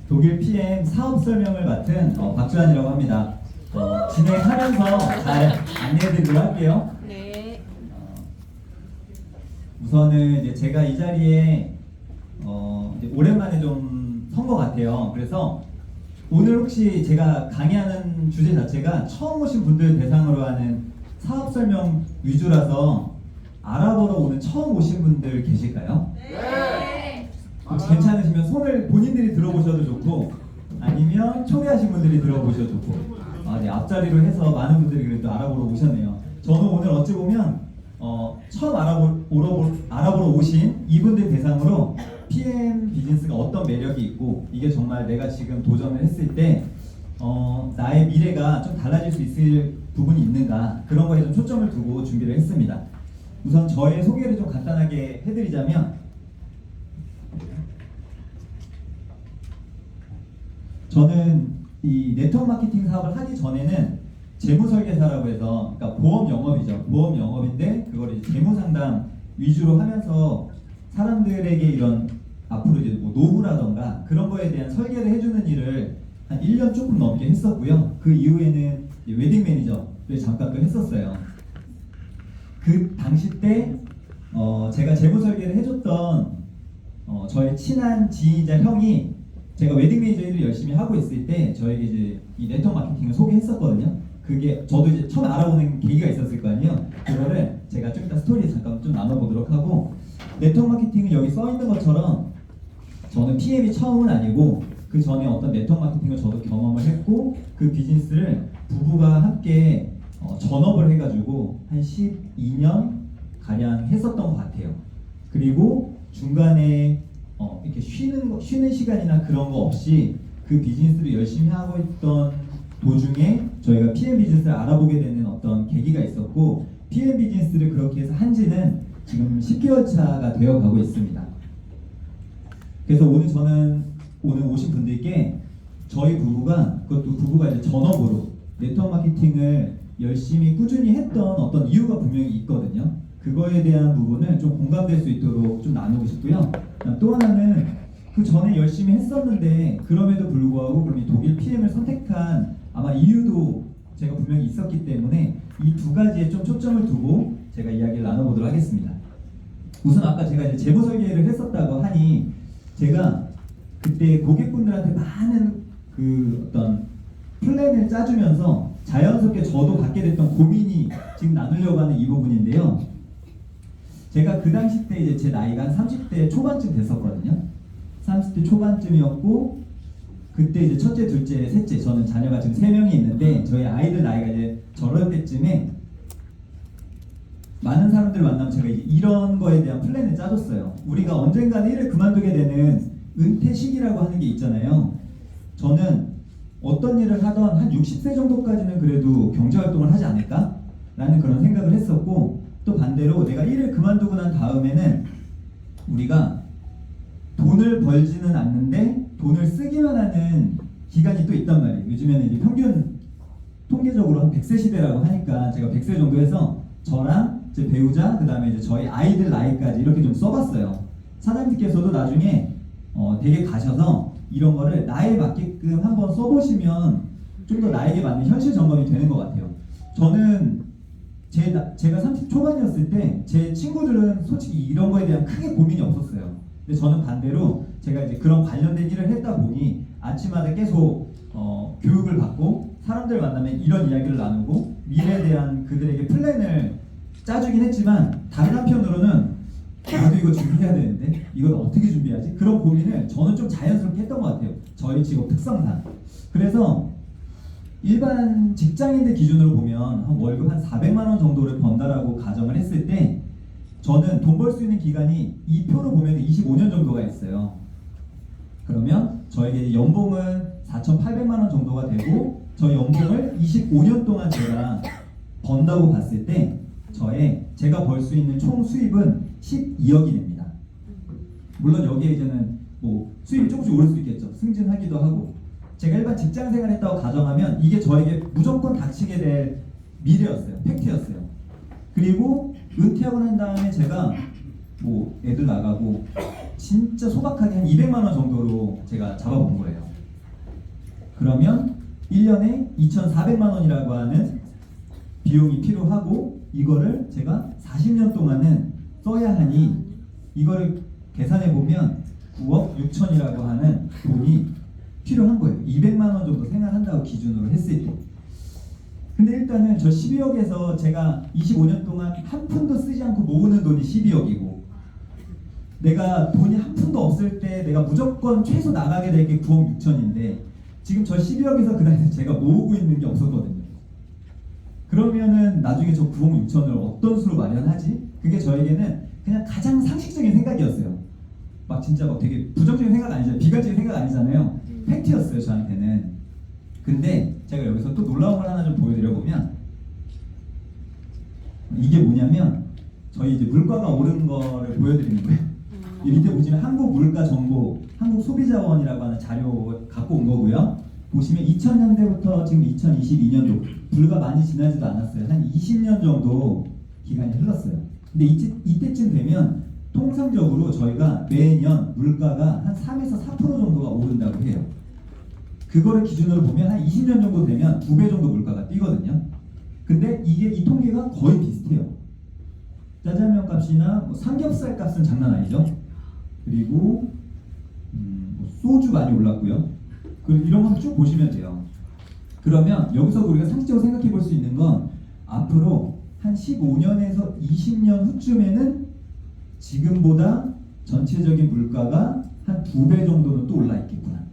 독일 PM 사업 설명을 맡은 박주환이라고 합니다. 진행하면서 잘 안내해드리도록 할게요. 네. 우선은 이제 제가 이 자리에 이제 오랜만에 좀 선 것 같아요. 그래서 오늘 혹시 제가 강의하는 주제 자체가 처음 오신 분들 대상으로 하는 사업 설명 위주라서 알아보러 오는 처음 오신 분들 계실까요? 네. 혹시 괜찮으시면 손을 본인들이 들어보셔도 좋고 아니면 초대하신 분들이 들어보셔도 좋고 네, 앞자리로 해서 많은 분들이 그래도 알아보러 오셨네요. 저는 오늘 어찌 보면 처음 알아보러 오신 이분들 대상으로 PM 비즈니스가 어떤 매력이 있고 이게 정말 내가 지금 도전을 했을 때 나의 미래가 좀 달라질 수 있을 부분이 있는가 그런 거에 좀 초점을 두고 준비를 했습니다. 우선 저의 소개를 좀 간단하게 해드리자면 저는 이 네트워크 마케팅 사업을 하기 전에는 재무 설계사라고 해서 그러니까 보험 영업이죠. 보험 영업인데 그걸 이제 재무 상담 위주로 하면서 사람들에게 이런 앞으로 이제 뭐 노후라던가 그런 거에 대한 설계를 해주는 일을 한 1년 조금 넘게 했었고요. 그 이후에는 웨딩 매니저를 잠깐 또 했었어요. 그 당시 때 제가 재무 설계를 해줬던 저의 친한 지인이자 형이 제가 웨딩 매니저 일을 열심히 하고 있을 때 저에게 이제 이 네트워크 마케팅을 소개했었거든요. 그게 저도 이제 처음 알아보는 계기가 있었을 거 아니에요. 그거를 제가 좀 이따 스토리 잠깐 좀 나눠보도록 하고 네트워크 마케팅은 여기 써 있는 것처럼 저는 PM이 처음은 아니고 그 전에 어떤 네트워크 마케팅을 저도 경험을 했고 그 비즈니스를 부부가 함께 전업을 해가지고 한 12년 가량 했었던 것 같아요. 그리고 중간에 이렇게 쉬는 시간이나 그런 거 없이 그 비즈니스를 열심히 하고 있던 도중에 저희가 PM 비즈니스를 알아보게 되는 어떤 계기가 있었고 PM 비즈니스를 그렇게 해서 한지는 지금 10개월 차가 되어 가고 있습니다. 그래서 오늘 오신 분들께 저희 부부가 그것도 부부가 이제 전업으로 네트워크 마케팅을 열심히 꾸준히 했던 어떤 이유가 분명히 있거든요. 그거에 대한 부분을 좀 공감될 수 있도록 좀 나누고 싶고요. 또 하나는 그 전에 열심히 했었는데 그럼에도 불구하고 그럼 이 독일 PM을 선택한 아마 이유도 제가 분명히 있었기 때문에 이 두 가지에 좀 초점을 두고 제가 이야기를 나눠보도록 하겠습니다. 우선 아까 제가 이제 재무 설계를 했었다고 하니 제가 그때 고객분들한테 많은 그 어떤 플랜을 짜주면서 자연스럽게 저도 갖게 됐던 고민이 지금 나누려고 하는 이 부분인데요. 제가 그 당시 때 이제 제 나이가 한 30대 초반쯤 됐었거든요. 30대 초반쯤이었고 그때 이제 첫째, 둘째, 셋째 저는 자녀가 지금 3명이 있는데 저희 아이들 나이가 이제 저럴 때쯤에 많은 사람들을 만나면 제가 이제 이런 거에 대한 플랜을 짜줬어요. 우리가 언젠가는 일을 그만두게 되는 은퇴 시기라고 하는 게 있잖아요. 저는 어떤 일을 하던 한 60세 정도까지는 그래도 경제활동을 하지 않을까? 라는 그런 생각을 했었고 또 반대로 내가 일을 그만두고 난 다음에는 우리가 돈을 벌지는 않는데 돈을 쓰기만 하는 기간이 또 있단 말이에요. 요즘에는 이제 평균 통계적으로 한 100세 시대라고 하니까 제가 100세 정도 해서 저랑 제 배우자 그 다음에 이제 저희 아이들 나이까지 이렇게 좀 써봤어요. 사장님께서도 나중에 댁에 가셔서 이런 거를 나에 맞게끔 한번 써보시면 좀 더 나에게 맞는 현실 점검이 되는 것 같아요. 저는 제가 30 초반이었을 때 제 친구들은 솔직히 이런 거에 대한 크게 고민이 없었어요. 근데 저는 반대로 제가 이제 그런 관련된 일을 했다 보니 아침마다 계속 교육을 받고 사람들 만나면 이런 이야기를 나누고 미래에 대한 그들에게 플랜을 짜주긴 했지만 다른 한편으로는 나도 이거 준비해야 되는데 이걸 어떻게 준비하지? 그런 고민을 저는 좀 자연스럽게 했던 것 같아요. 저희 직업 특성상. 그래서 일반 직장인들 기준으로 보면 한 월급 한 400만 원 정도를 번다라고 가정을 했을 때 저는 돈 벌 수 있는 기간이 이 표로 보면 25년 정도가 있어요. 그러면 저에게 연봉은 4,800만 원 정도가 되고 저 연봉을 25년 동안 제가 번다고 봤을 때 제가 벌 수 있는 총 수입은 12억이 됩니다. 물론 여기에 이제는 뭐 수입이 조금씩 오를 수 있겠죠. 승진하기도 하고 제가 일반 직장 생활했다고 가정하면 이게 저에게 무조건 닥치게 될 미래였어요. 팩트였어요. 그리고 은퇴하고 난 다음에 제가 뭐 애들 나가고 진짜 소박하게 한 200만 원 정도로 제가 잡아본 거예요. 그러면 1년에 2,400만 원이라고 하는 비용이 필요하고 이거를 제가 40년 동안은 써야 하니 이거를 계산해 보면 9억 6천이라고 하는 돈이 필요한 거예요. 200만 원 정도 생활한다고 기준으로 했을 때. 근데 일단은 저 12억에서 제가 25년 동안 한 푼도 쓰지 않고 모으는 돈이 12억이고 내가 돈이 한 푼도 없을 때 내가 무조건 최소 나가게 될 게 9억 6천인데 지금 저 12억에서 그날 제가 모으고 있는 게 없었거든요. 그러면은 나중에 저 9억 6천을 어떤 수로 마련하지? 그게 저에게는 그냥 가장 상식적인 생각이었어요. 막 진짜 막 되게 부정적인 생각 아니잖아요. 비관적인 생각 아니잖아요. 팩트였어요 저한테는. 근데 제가 여기서 또 놀라운 걸 하나 좀 보여드려보면 이게 뭐냐면 저희 이제 물가가 오른 거를 보여드리는 거예요. 이 밑에 보시면 한국물가정보, 한국소비자원이라고 하는 자료 갖고 온 거고요. 보시면 2000년대부터 지금 2022년도 불과 많이 지나지도 않았어요. 한 20년 정도 기간이 흘렀어요. 근데 이때쯤 되면 통상적으로 저희가 매년 물가가 한 3에서 4% 정도가 오른다고 해요. 그거를 기준으로 보면 한 20년 정도 되면 2배 정도 물가가 뛰거든요. 근데 이게 이 통계가 거의 비슷해요. 짜장면 값이나 뭐 삼겹살 값은 장난 아니죠. 그리고 소주 많이 올랐고요. 그리고 이런 건 쭉 보시면 돼요. 그러면 여기서 우리가 상식적으로 생각해 볼 수 있는 건 앞으로 한 15년에서 20년 후쯤에는 지금보다 전체적인 물가가 한 2배 정도는 또 올라 있겠구나.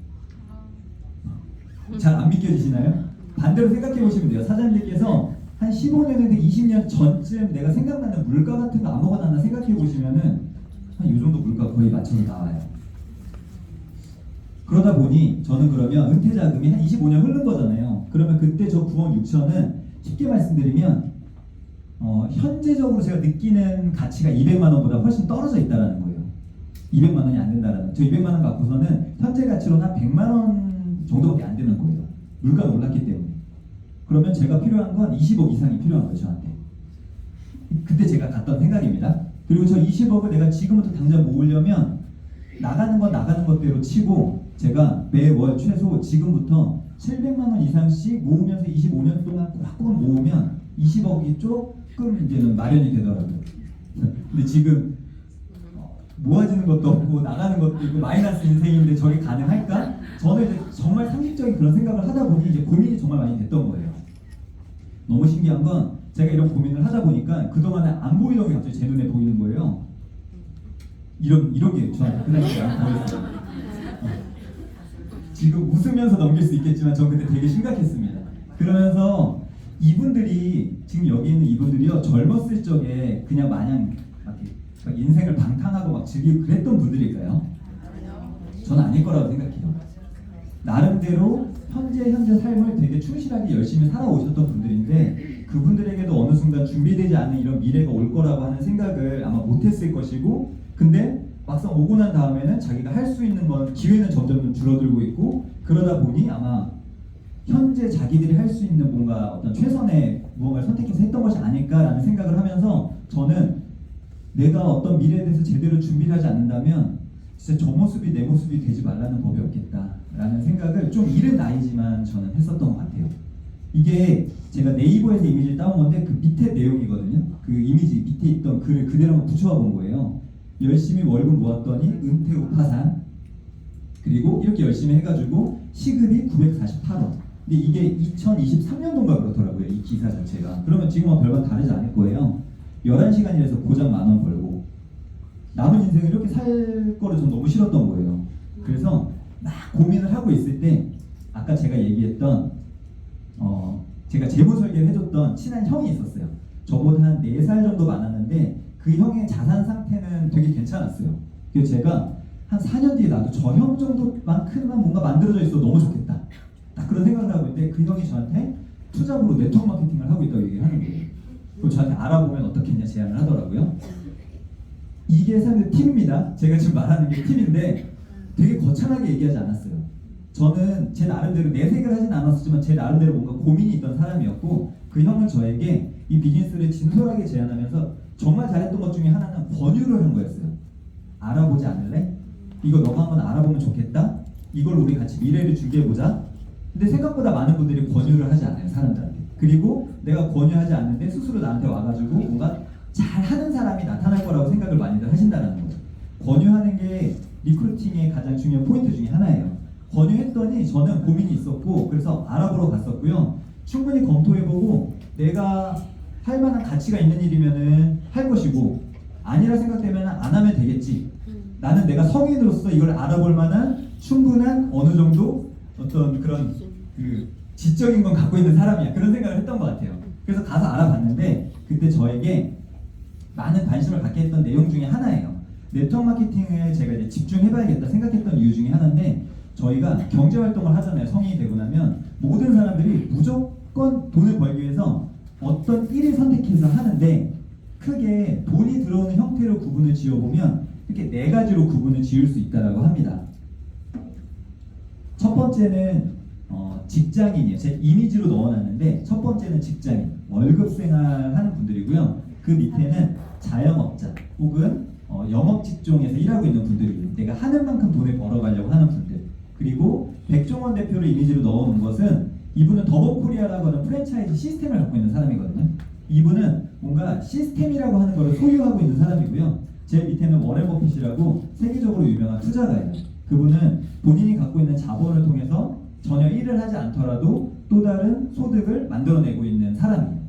잘 안 믿겨지시나요? 반대로 생각해 보시면 돼요. 사장님께서 한 15년에서 20년 전쯤 내가 생각나는 물가 같은 거 아무거나 하나 생각해 보시면은 한 이 정도 물가 거의 맞춰서 나와요. 그러다 보니 저는 그러면 은퇴 자금이 한 25년 흐른 거잖아요. 그러면 그때 저 9억 6천은 쉽게 말씀드리면 현재적으로 제가 느끼는 가치가 200만 원보다 훨씬 떨어져 있다는 거예요. 200만 원이 안 된다는. 저 200만 원 갖고서는 현재 가치로는 한 100만 원 정도밖에 안 되는 거예요. 물가가 올랐기 때문에. 그러면 제가 필요한 건 20억 이상이 필요한 거예요, 저한테. 그때 제가 갔던 생각입니다. 그리고 저 20억을 내가 지금부터 당장 모으려면 나가는 건 나가는 것대로 치고 제가 매월 최소 지금부터 700만 원 이상씩 모으면서 25년 동안 꼬박꼬박 모으면 20억이 조금 이제는 마련이 되더라고요. 근데 지금 모아지는 것도 없고 나가는 것도 있고 마이너스 인생인데 저게 가능할까? 저는 이제 정말 상식적인 그런 생각을 하다 보니 이제 고민이 정말 많이 됐던 거예요. 너무 신기한 건 제가 이런 고민을 하다 보니까 그동안에 안 보이던 게 갑자기 제 눈에 보이는 거예요. 이런 게 저한테 그날 안 보였어요. 지금 웃으면서 넘길 수 있겠지만 전 그때 되게 심각했습니다. 그러면서 이분들이 지금 여기 있는 이분들이요 젊었을 적에 그냥 마냥 막 인생을 방탕하고 막 즐기고 그랬던 분들일까요? 저는 아닐 거라고 생각해요. 나름대로 현재 삶을 되게 충실하게 열심히 살아오셨던 분들인데 그분들에게도 어느 순간 준비되지 않은 이런 미래가 올 거라고 하는 생각을 아마 못했을 것이고 근데 막상 오고 난 다음에는 자기가 할 수 있는 건 기회는 점점 줄어들고 있고 그러다 보니 아마 현재 자기들이 할 수 있는 뭔가 어떤 최선의 무언가를 선택해서 했던 것이 아닐까라는 생각을 하면서 저는 내가 어떤 미래에 대해서 제대로 준비를 하지 않는다면 진짜 저 모습이 내 모습이 되지 말라는 법이 없겠다라는 생각을 좀 이른 나이지만 저는 했었던 것 같아요. 이게 제가 네이버에서 이미지를 따온 건데 그 밑에 내용이거든요. 그 이미지 밑에 있던 글을 그대로 한번 붙여와 본 거예요. 열심히 월급 모았더니 은퇴 후 파산 그리고 이렇게 열심히 해가지고 시급이 948원 근데 이게 2023년도인가 그렇더라고요. 이 기사 자체가. 그러면 지금은 별반 다르지 않을 거예요. 11시간 일해서 고작 10,000원 벌고 남은 인생을 이렇게 살 거를 전 너무 싫었던 거예요. 그래서 막 고민을 하고 있을 때 아까 제가 얘기했던 제가 재무 설계를 해줬던 친한 형이 있었어요. 저보다 한 4살 정도 많았는데 그 형의 자산 상태는 되게 괜찮았어요. 그래서 제가 한 4년 뒤에 나도 저 형 정도만큼만 뭔가 만들어져 있어도 너무 좋겠다. 딱 그런 생각을 하고 있는데 그 형이 저한테 투잡으로 네트워크 마케팅을 하고 있다고 얘기를 하는 거예요. 그리고 저한테 알아보면 어떻겠냐 제안을 하더라고요. 이게 사실 팁입니다. 제가 지금 말하는 게 팁인데 되게 거창하게 얘기하지 않았어요. 저는 제 나름대로 내색을 하진 않았지만 제 나름대로 뭔가 고민이 있던 사람이었고 그 형은 저에게 이 비즈니스를 진솔하게 제안하면서 정말 잘했던 것 중에 하나는 권유를 한 거였어요. 알아보지 않을래? 이거 너가 한번 알아보면 좋겠다. 이걸 우리 같이 미래를 준비해보자. 근데 생각보다 많은 분들이 권유를 하지 않아요, 사람들한테. 그리고 내가 권유하지 않는데 스스로 나한테 와가지고 뭔가 잘하는 사람이 나타날 거라고 생각을 많이들 하신다는 거죠. 권유하는 게 리크루팅의 가장 중요한 포인트 중에 하나예요. 권유했더니 저는 고민이 있었고 그래서 알아보러 갔었고요. 충분히 검토해보고 내가 할 만한 가치가 있는 일이면은 할 것이고 아니라 생각되면 안 하면 되겠지. 나는 내가 성인으로서 이걸 알아볼 만한 충분한 어느 정도 어떤 그런 그 지적인 건 갖고 있는 사람이야. 그런 생각을 했던 것 같아요. 그래서 가서 알아봤는데 그때 저에게 많은 관심을 갖게 했던 내용 중에 하나예요. 네트워크 마케팅을 제가 이제 집중해봐야겠다 생각했던 이유 중에 하나인데 저희가 경제 활동을 하잖아요. 성인이 되고 나면 모든 사람들이 무조건 돈을 벌기 위해서 어떤 일을 선택해서 하는데 크게 돈이 들어오는 형태로 구분을 지어보면 이렇게 네 가지로 구분을 지을 수 있다고 합니다. 첫 번째는 직장인이에요. 제 이미지로 넣어놨는데 첫 번째는 직장인, 월급 생활하는 분들이고요. 그 밑에는 자영업자 혹은 영업 직종에서 일하고 있는 분들이에요. 내가 하는 만큼 돈을 벌어가려고 하는 분들. 그리고 백종원 대표를 이미지로 넣어놓은 것은 이분은 더본코리아라고 하는 프랜차이즈 시스템을 갖고 있는 사람이거든요. 이분은 뭔가 시스템이라고 하는 것을 소유하고 있는 사람이고요. 제 밑에는 워렌 버핏이라고 세계적으로 유명한 투자가예요. 그분은 본인이 갖고 있는 자본을 통해서 전혀 일을 하지 않더라도 또 다른 소득을 만들어내고 있는 사람이에요.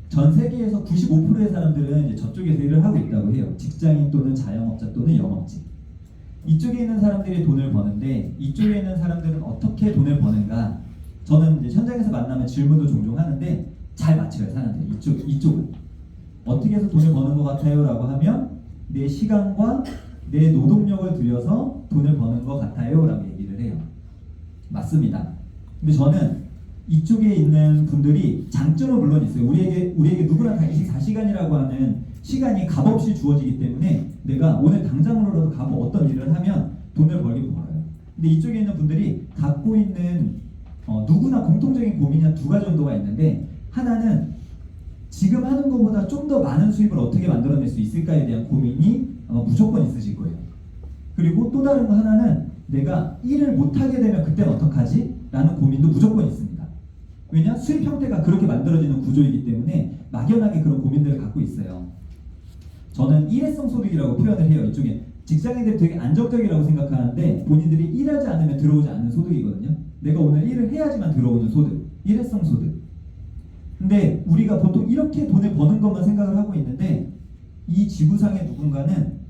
전 세계에서 95%의 사람들은 이제 저쪽에서 일을 하고 있다고 해요. 직장인 또는 자영업자 또는 영업직. 이쪽에 있는 사람들이 돈을 버는데 이쪽에 있는 사람들은 어떻게 돈을 버는가? 저는 이제 현장에서 만나면 질문도 종종 하는데 잘 맞춰요, 사람들이. 이쪽은 어떻게 해서 돈을 버는 것 같아요? 라고 하면 내 시간과 내 노동력을 들여서 돈을 버는 것 같아요 라고 얘기를 해요. 맞습니다. 근데 저는 이쪽에 있는 분들이 장점은 물론 있어요. 우리에게 누구나 다 24시간이라고 하는 시간이 값없이 주어지기 때문에 내가 오늘 당장으로라도 가고 어떤 일을 하면 돈을 벌긴 벌어요. 근데 이쪽에 있는 분들이 갖고 있는 누구나 공통적인 고민이 한 두 가지 정도가 있는데 하나는 지금 하는 것보다 좀 더 많은 수입을 어떻게 만들어낼 수 있을까에 대한 고민이 무조건 있으실 거예요. 그리고 또 다른 거 하나는 내가 일을 못하게 되면 그땐 어떡하지? 라는 고민도 무조건 있습니다. 왜냐? 수입 형태가 그렇게 만들어지는 구조이기 때문에 막연하게 그런 고민들을 갖고 있어요. 저는 일회성 소득이라고 표현을 해요. 이쪽에 직장인들이 되게 안정적이라고 생각하는데 본인들이 일하지 않으면 들어오지 않는 소득이거든요. 내가 오늘 일을 해야지만 들어오는 소득, 일회성 소득. 근데 우리가 보통 이렇게 돈을 버는 것만 생각을 하고 있는데 이 지구상의 누군가는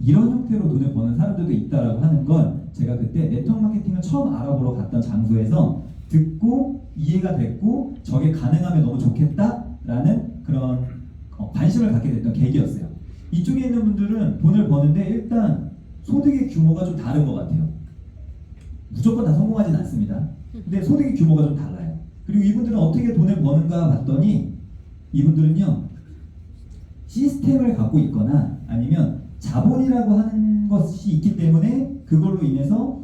이런 형태로 돈을 버는 사람들도 있다라고 하는 걸 제가 그때 네트워크 마케팅을 처음 알아보러 갔던 장소에서 듣고 이해가 됐고 저게 가능하면 너무 좋겠다라는 그런 관심을 갖게 됐던 계기였어요. 이쪽에 있는 분들은 돈을 버는데 일단 소득의 규모가 좀 다른 것 같아요. 무조건 다 성공하진 않습니다. 근데 소득의 규모가 좀 달라요. 그리고 이분들은 어떻게 돈을 버는가 봤더니 이분들은요 시스템을 갖고 있거나 아니면 자본이라고 하는 것이 있기 때문에 그걸로 인해서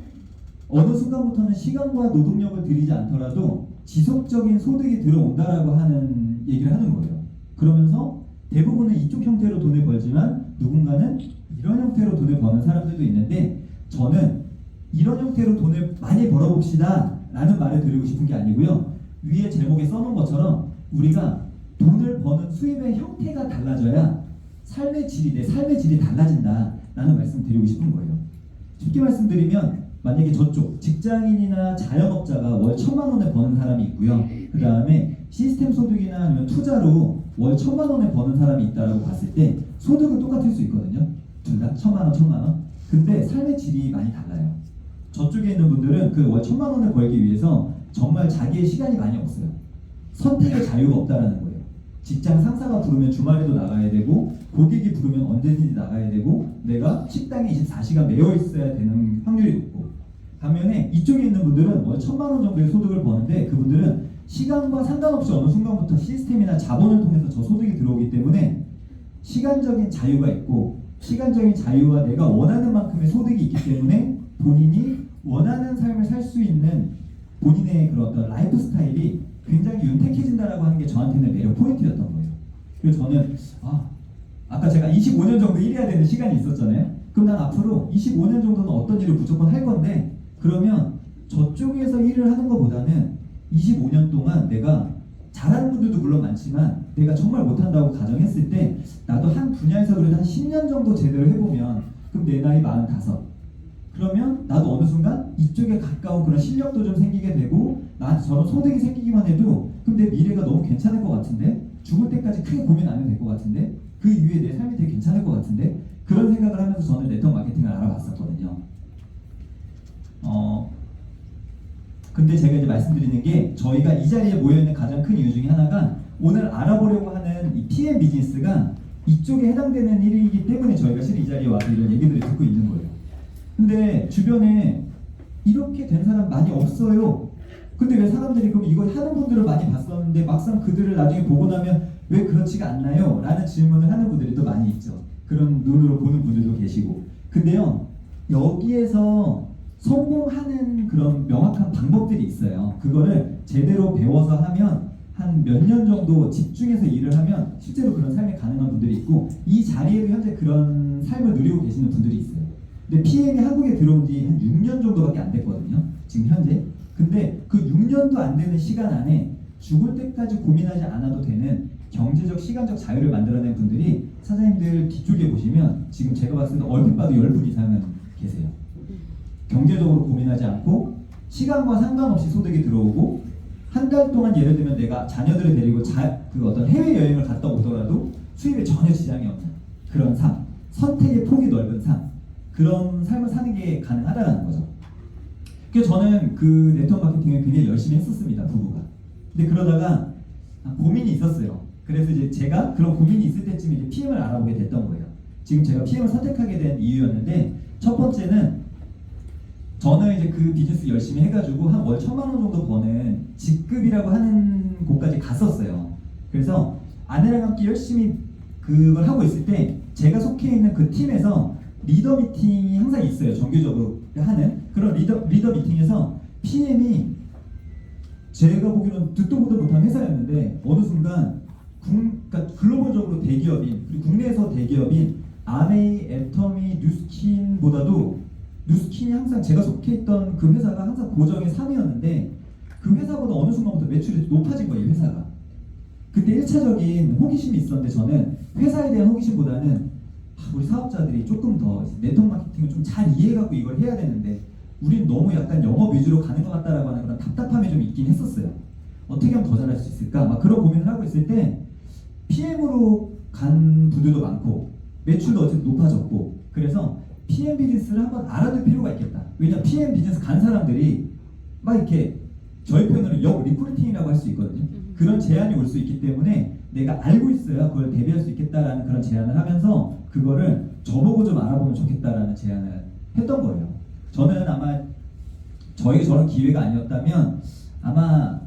어느 순간부터는 시간과 노동력을 들이지 않더라도 지속적인 소득이 들어온다라고 하는 얘기를 하는 거예요. 그러면서 대부분은 이쪽 형태로 돈을 벌지만 누군가는 이런 형태로 돈을 버는 사람들도 있는데 저는 이런 형태로 돈을 많이 벌어봅시다 라는 말을 드리고 싶은 게 아니고요. 위에 제목에 써놓은 것처럼 우리가 돈을 버는 수입의 형태가 달라져야 삶의 질이, 내 삶의 질이 달라진다 라는 말씀 드리고 싶은 거예요. 쉽게 말씀드리면 만약에 저쪽 직장인이나 자영업자가 월 1,000만 원을 버는 사람이 있고요. 그 다음에 시스템 소득이나 아니면 투자로 월 1,000만 원을 버는 사람이 있다고 봤을 때 소득은 똑같을 수 있거든요. 둘 다 1,000만 원, 1,000만 원. 근데 삶의 질이 많이 달라요. 저쪽에 있는 분들은 그 월 1,000만 원을 벌기 위해서 정말 자기의 시간이 많이 없어요. 선택의 자유가 없다라는 거예요. 직장 상사가 부르면 주말에도 나가야 되고 고객이 부르면 언제든지 나가야 되고 내가 식당에 24시간 매여 있어야 되는 확률이 높고 반면에 이쪽에 있는 분들은 월 1,000만 원 정도의 소득을 버는데 그분들은 시간과 상관없이 어느 순간부터 시스템이나 자본을 통해서 저 소득이 들어오기 때문에 시간적인 자유가 있고 시간적인 자유와 내가 원하는 만큼의 소득이 있기 때문에 본인이 원하는 삶을 살 수 있는 본인의 그런 어떤 라이프 스타일이 굉장히 윤택해진다라고 하는 게 저한테는 매력 포인트였던 거예요. 그래서 저는 아까 제가 25년 정도 일해야 되는 시간이 있었잖아요. 그럼 난 앞으로 25년 정도는 어떤 일을 무조건 할 건데, 그러면 저쪽에서 일을 하는 것보다는 25년 동안 내가 잘하는 분들도 물론 많지만 내가 정말 못한다고 가정했을 때 나도 한 분야에서 그래도 한 10년 정도 제대로 해보면, 그럼 내 나이 45, 그러면 나도 어느 순간 이쪽에 가까운 그런 실력도 좀 생기게 되고 나한테 저런 소득이 생기기만 해도 그럼 내 미래가 너무 괜찮을 것 같은데, 죽을 때까지 크게 고민 안 해도 될 것 같은데, 그 이후에 내 삶이 되게 괜찮을 것 같은데, 그런 생각을 하면서 저는 네트워크 마케팅을 알아봤었거든요. 근데 제가 이제 말씀드리는 게, 저희가 이 자리에 모여있는 가장 큰 이유 중에 하나가 오늘 알아보려고 하는 이 PM 비즈니스가 이쪽에 해당되는 일이기 때문에 저희가 실은 이 자리에 와서 이런 얘기들을 듣고 있는 거예요. 근데 주변에 이렇게 된 사람 많이 없어요. 근데 왜 사람들이 그럼 이걸 하는 분들을 많이 봤었는데 막상 그들을 나중에 보고 나면 왜 그렇지가 않나요? 라는 질문을 하는 분들이 또 많이 있죠. 그런 눈으로 보는 분들도 계시고. 근데요, 여기에서 성공하는 그런 명확한 방법들이 있어요. 그거를 제대로 배워서 하면 한 몇 년 정도 집중해서 일을 하면 실제로 그런 삶이 가능한 분들이 있고, 이 자리에도 현재 그런 삶을 누리고 계시는 분들이 있어요. 근데 PM이 한국에 들어온 지 한 6년 정도밖에 안 됐거든요, 지금 현재. 근데 그 6년도 안 되는 시간 안에 죽을 때까지 고민하지 않아도 되는 경제적, 시간적 자유를 만들어낸 분들이 사장님들 뒤쪽에 보시면 지금 제가 봤을 때 얼핏 봐도 10분 이상은 계세요. 경제적으로 고민하지 않고 시간과 상관없이 소득이 들어오고, 한 달 동안 예를 들면 내가 자녀들을 데리고 그 어떤 해외여행을 갔다 오더라도 수입에 전혀 지장이 없는 그런 삶, 선택의 폭이 넓은 삶, 그런 삶을 사는 게 가능하다는 거죠. 그래서 저는 그 네트워크 마케팅을 굉장히 열심히 했었습니다, 부부가. 근데 그러다가 고민이 있었어요. 그래서 이제 제가 그런 고민이 있을 때쯤 이제 PM을 알아보게 됐던 거예요. 지금 제가 PM을 선택하게 된 이유였는데, 첫 번째는 저는 이제 그 비즈니스 열심히 해가지고 한 월 1,000만 원 정도 버는 직급이라고 하는 곳까지 갔었어요. 그래서 아내랑 함께 열심히 그걸 하고 있을 때 제가 속해 있는 그 팀에서 리더 미팅이 항상 있어요. 정기적으로 하는 그런 리더 미팅에서 PM이 제가 보기로는 듣도 보도 못한 회사였는데 어느 순간 그러니까 글로벌적으로 대기업인, 그리고 국내에서 대기업인 아메이, 애터미, 뉴스킨보다도 뉴스킨이 항상 제가 속해 있던 그 회사가 항상 고정의 3위였는데 그 회사보다 어느 순간부터 매출이 높아진 거예요, 회사가. 그때 1차적인 호기심이 있었는데 저는 회사에 대한 호기심보다는 우리 사업자들이 조금 더 네트워크 마케팅을 좀 잘 이해해갖고 이걸 해야 되는데 우린 너무 약간 영업 위주로 가는 것 같다라고 하는 그런 답답함이 좀 있긴 했었어요. 어떻게 하면 더 잘할 수 있을까? 막 그런 고민을 하고 있을 때 PM으로 간 분들도 많고 매출도 어쨌든 높아졌고, 그래서 PM 비즈니스를 한번 알아둘 필요가 있겠다. 왜냐면 PM 비즈니스 간 사람들이 막 이렇게 저희 표현으로 역 리크루팅이라고 할 수 있거든요. 그런 제안이 올 수 있기 때문에 내가 알고 있어야 그걸 대비할 수 있겠다라는 그런 제안을 하면서 그거를 저보고 좀 알아보면 좋겠다라는 제안을 했던 거예요. 저는 아마 저에게 저런 기회가 아니었다면 아마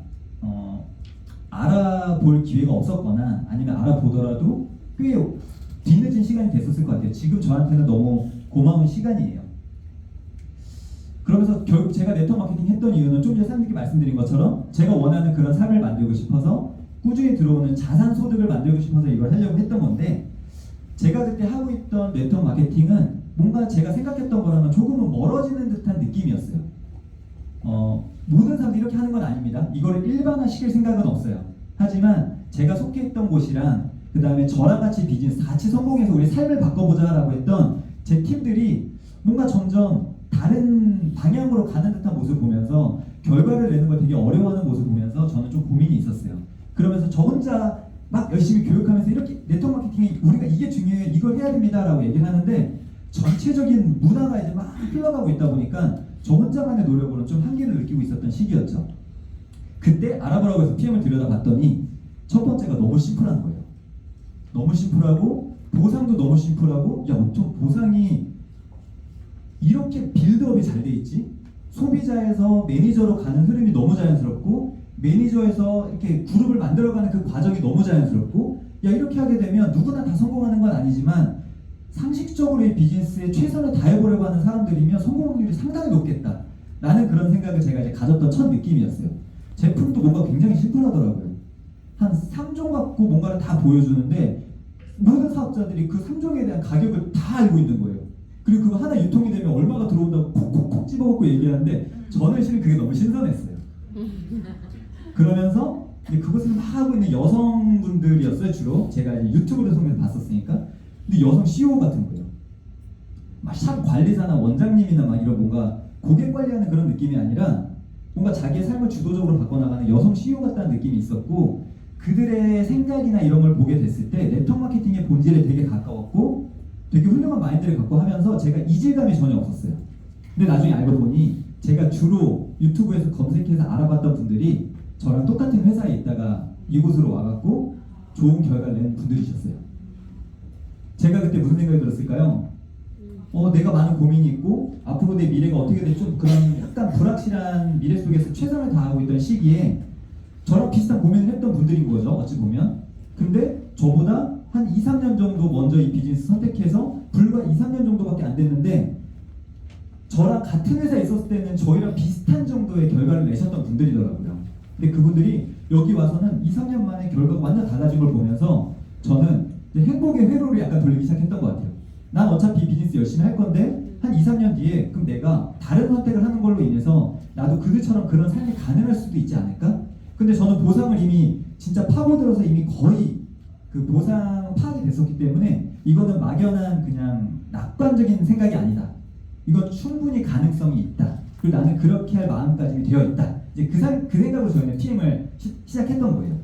알아볼 기회가 없었거나 아니면 알아보더라도 꽤 뒤늦은 시간이 됐었을 것 같아요. 지금 저한테는 너무 고마운 시간이에요. 그러면서 결국 제가 네트워크 마케팅 했던 이유는 좀 전에 사장님께 말씀드린 것처럼 제가 원하는 그런 삶을 만들고 싶어서 꾸준히 들어오는 자산 소득을 만들고 싶어서 이걸 하려고 했던 건데, 제가 그때 하고 있던 네트워크 마케팅은 뭔가 제가 생각했던 거랑은 조금은 멀어지는 듯한 느낌이었어요. 모든 사람들이 이렇게 하는 건 아닙니다. 이거를 일반화시킬 생각은 없어요. 하지만 제가 속해 있던 곳이랑 그 다음에 저랑 같이 비즈니스 같이 성공해서 우리 삶을 바꿔보자 라고 했던 제 팀들이 뭔가 점점 다른 방향으로 가는 듯한 모습을 보면서 결과를 내는 걸 되게 어려워하는 모습을 보면서 저는 좀 고민이 있었어요. 그러면서 저 혼자 막 열심히 교육하면서 이렇게 네트워크 마케팅이 우리가 이게 중요해, 이걸 해야 됩니다 라고 얘기를 하는데 전체적인 문화가 이제 막 흘러가고 있다 보니까 저 혼자만의 노력으로는 좀 한계를 느끼고 있었던 시기였죠. 그때 알아보라고 해서 PM을 들여다봤더니 첫 번째가 너무 심플한 거예요. 너무 심플하고 보상도 너무 심플하고, 야 어쩜 보상이 이렇게 빌드업이 잘 돼 있지? 소비자에서 매니저로 가는 흐름이 너무 자연스럽고, 매니저에서 이렇게 그룹을 만들어가는 그 과정이 너무 자연스럽고, 야 이렇게 하게 되면 누구나 다 성공하는 건 아니지만 상식적으로 이 비즈니스에 최선을 다해보려고 하는 사람들이면 성공 확률이 상당히 높겠다 라는 그런 생각을 제가 이제 가졌던 첫 느낌이었어요. 제품도 뭔가 굉장히 심플하더라고요. 한 3종 갖고 뭔가를 다 보여주는데 모든 사업자들이 그 3종에 대한 가격을 다 알고 있는 거예요. 그리고 그거 하나 유통이 되면 얼마가 들어온다고 콕콕콕 집어갖고 얘기하는데 저는 실은 그게 너무 신선했어요. 그러면서 이제 그것을 막 하고 있는 여성분들이었어요. 주로 제가 이제 유튜브를 통해서 봤었으니까. 근데 여성 CEO 같은 거예요. 막 샵 관리사나 원장님이나 막 이런 뭔가 고객 관리하는 그런 느낌이 아니라 뭔가 자기의 삶을 주도적으로 바꿔나가는 여성 CEO 같다는 느낌이 있었고, 그들의 생각이나 이런 걸 보게 됐을 때 네트워크 마케팅의 본질에 되게 가까웠고 되게 훌륭한 마인드를 갖고 하면서 제가 이질감이 전혀 없었어요. 근데 나중에 알고 보니 제가 주로 유튜브에서 검색해서 알아봤던 분들이 저랑 똑같은 회사에 있다가 이곳으로 와갖고 좋은 결과를 낸 분들이셨어요. 제가 그때 무슨 생각이 들었을까요? 내가 많은 고민이 있고 앞으로 내 미래가 어떻게 될지 좀 그런 약간 불확실한 미래 속에서 최선을 다하고 있던 시기에 저랑 비슷한 고민을 했던 분들인 거죠, 어찌 보면. 근데 저보다 한 2, 3년 정도 먼저 이 비즈니스 선택해서 불과 2, 3년 정도밖에 안 됐는데 저랑 같은 회사에 있었을 때는 저희랑 비슷한 정도의 결과를 내셨던 분들이더라고요. 근데 그분들이 여기 와서는 2, 3년 만에 결과가 완전 달라진 걸 보면서 저는 이제 행복의 회로를 약간 돌리기 시작했던 것 같아요. 난 어차피 비즈니스 열심히 할 건데 한 2, 3년 뒤에 그럼 내가 다른 선택을 하는 걸로 인해서 나도 그들처럼 그런 삶이 가능할 수도 있지 않을까? 근데 저는 보상을 이미 진짜 파고들어서 이미 거의 그 보상 파악이 됐었기 때문에 이거는 막연한 그냥 낙관적인 생각이 아니다. 이건 충분히 가능성이 있다. 그리고 나는 그렇게 할 마음가짐이 되어 있다. 이제 그 생각으로 저희는 PM을 시작했던 거예요.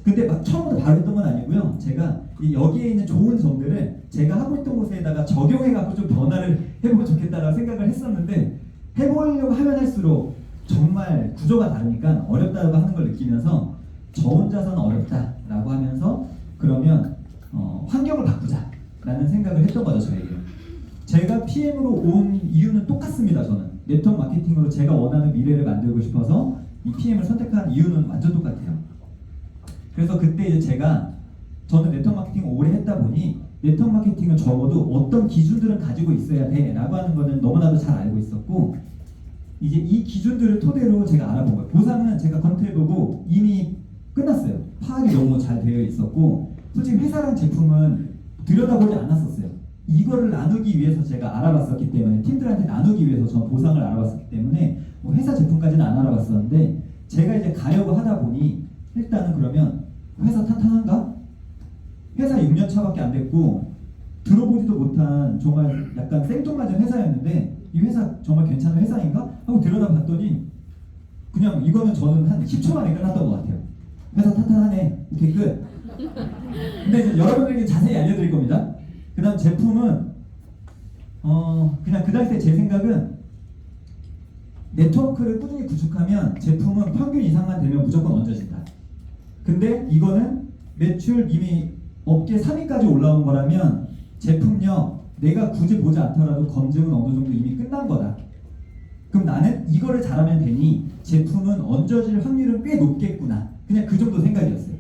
근데 막 처음부터 바로 했던 건 아니고요. 제가 여기에 있는 좋은 점들을 제가 하고 있던 곳에다가 적용해갖고 좀 변화를 해보면 좋겠다라고 생각을 했었는데 해보려고 하면 할수록 정말 구조가 다르니까 어렵다고 하는 걸 느끼면서 저 혼자서는 어렵다라고 하면서 그러면 환경을 바꾸자라는 생각을 했던 거죠, 저에게. 제가 PM으로 온 이유는 똑같습니다. 저는 네트워크 마케팅으로 제가 원하는 미래를 만들고 싶어서 이 PM을 선택한 이유는 완전 똑같아요. 그래서 그때 이제 저는 네트워크 마케팅을 오래 했다 보니 네트워크 마케팅은 적어도 어떤 기준들은 가지고 있어야 돼라고 하는 거는 너무나도 잘 알고 있었고, 이제 이 기준들을 토대로 제가 알아본 거예요. 보상은 제가 검토해보고 이미 끝났어요. 파악이 너무 잘 되어 있었고, 솔직히 회사랑 제품은 들여다보지 않았었어요. 이거를 나누기 위해서 제가 알아봤었기 때문에, 팀들한테 나누기 위해서 전 보상을 알아봤었기 때문에 뭐 회사 제품까지는 안 알아봤었는데, 제가 이제 가려고 하다 보니 일단은 그러면 회사 탄탄한가? 회사 6년 차밖에 안 됐고 들어보지도 못한 정말 약간 생뚱맞은 회사였는데 이 회사 정말 괜찮은 회사인가? 하고 들여다봤더니 그냥 이거는 저는 한 10초 만에 끝났던 것 같아요. 회사 탄탄하네. 오케이, 끝. 근데 이제 여러분들에게 자세히 알려드릴 겁니다. 그 다음 제품은 그냥 그 당시에 제 생각은 네트워크를 꾸준히 구축하면 제품은 평균 이상만 되면 무조건 얹어진다. 근데 이거는 매출 이미 업계 3위까지 올라온 거라면 제품력 내가 굳이 보지 않더라도 검증은 어느 정도 이미 끝난 거다. 그럼 나는 이거를 잘하면 되니 제품은 얹어질 확률은 꽤 높겠구나. 그냥 그 정도 생각이었어요.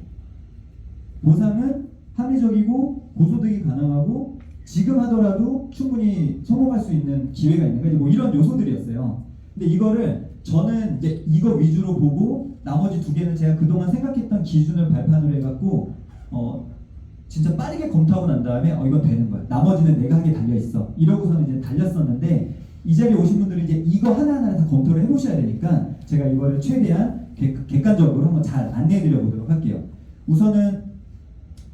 보상은 합리적이고 고소득이 가능하고 지금 하더라도 충분히 성공할 수 있는 기회가 있는 거예요. 뭐 이런 요소들이었어요. 근데 이거를 저는 이제 이거 위주로 보고 나머지 두 개는 제가 그동안 생각했던 기준을 발판으로 해갖고 진짜 빠르게 검토하고 난 다음에 이건 되는 거야. 나머지는 내가 하게 달려있어. 이러고서는 이제 달렸었는데 이 자리에 오신 분들은 이제 이거 하나하나 다 검토를 해보셔야 되니까 제가 이거를 최대한 객관적으로 한번 잘 안내해드려 보도록 할게요. 우선은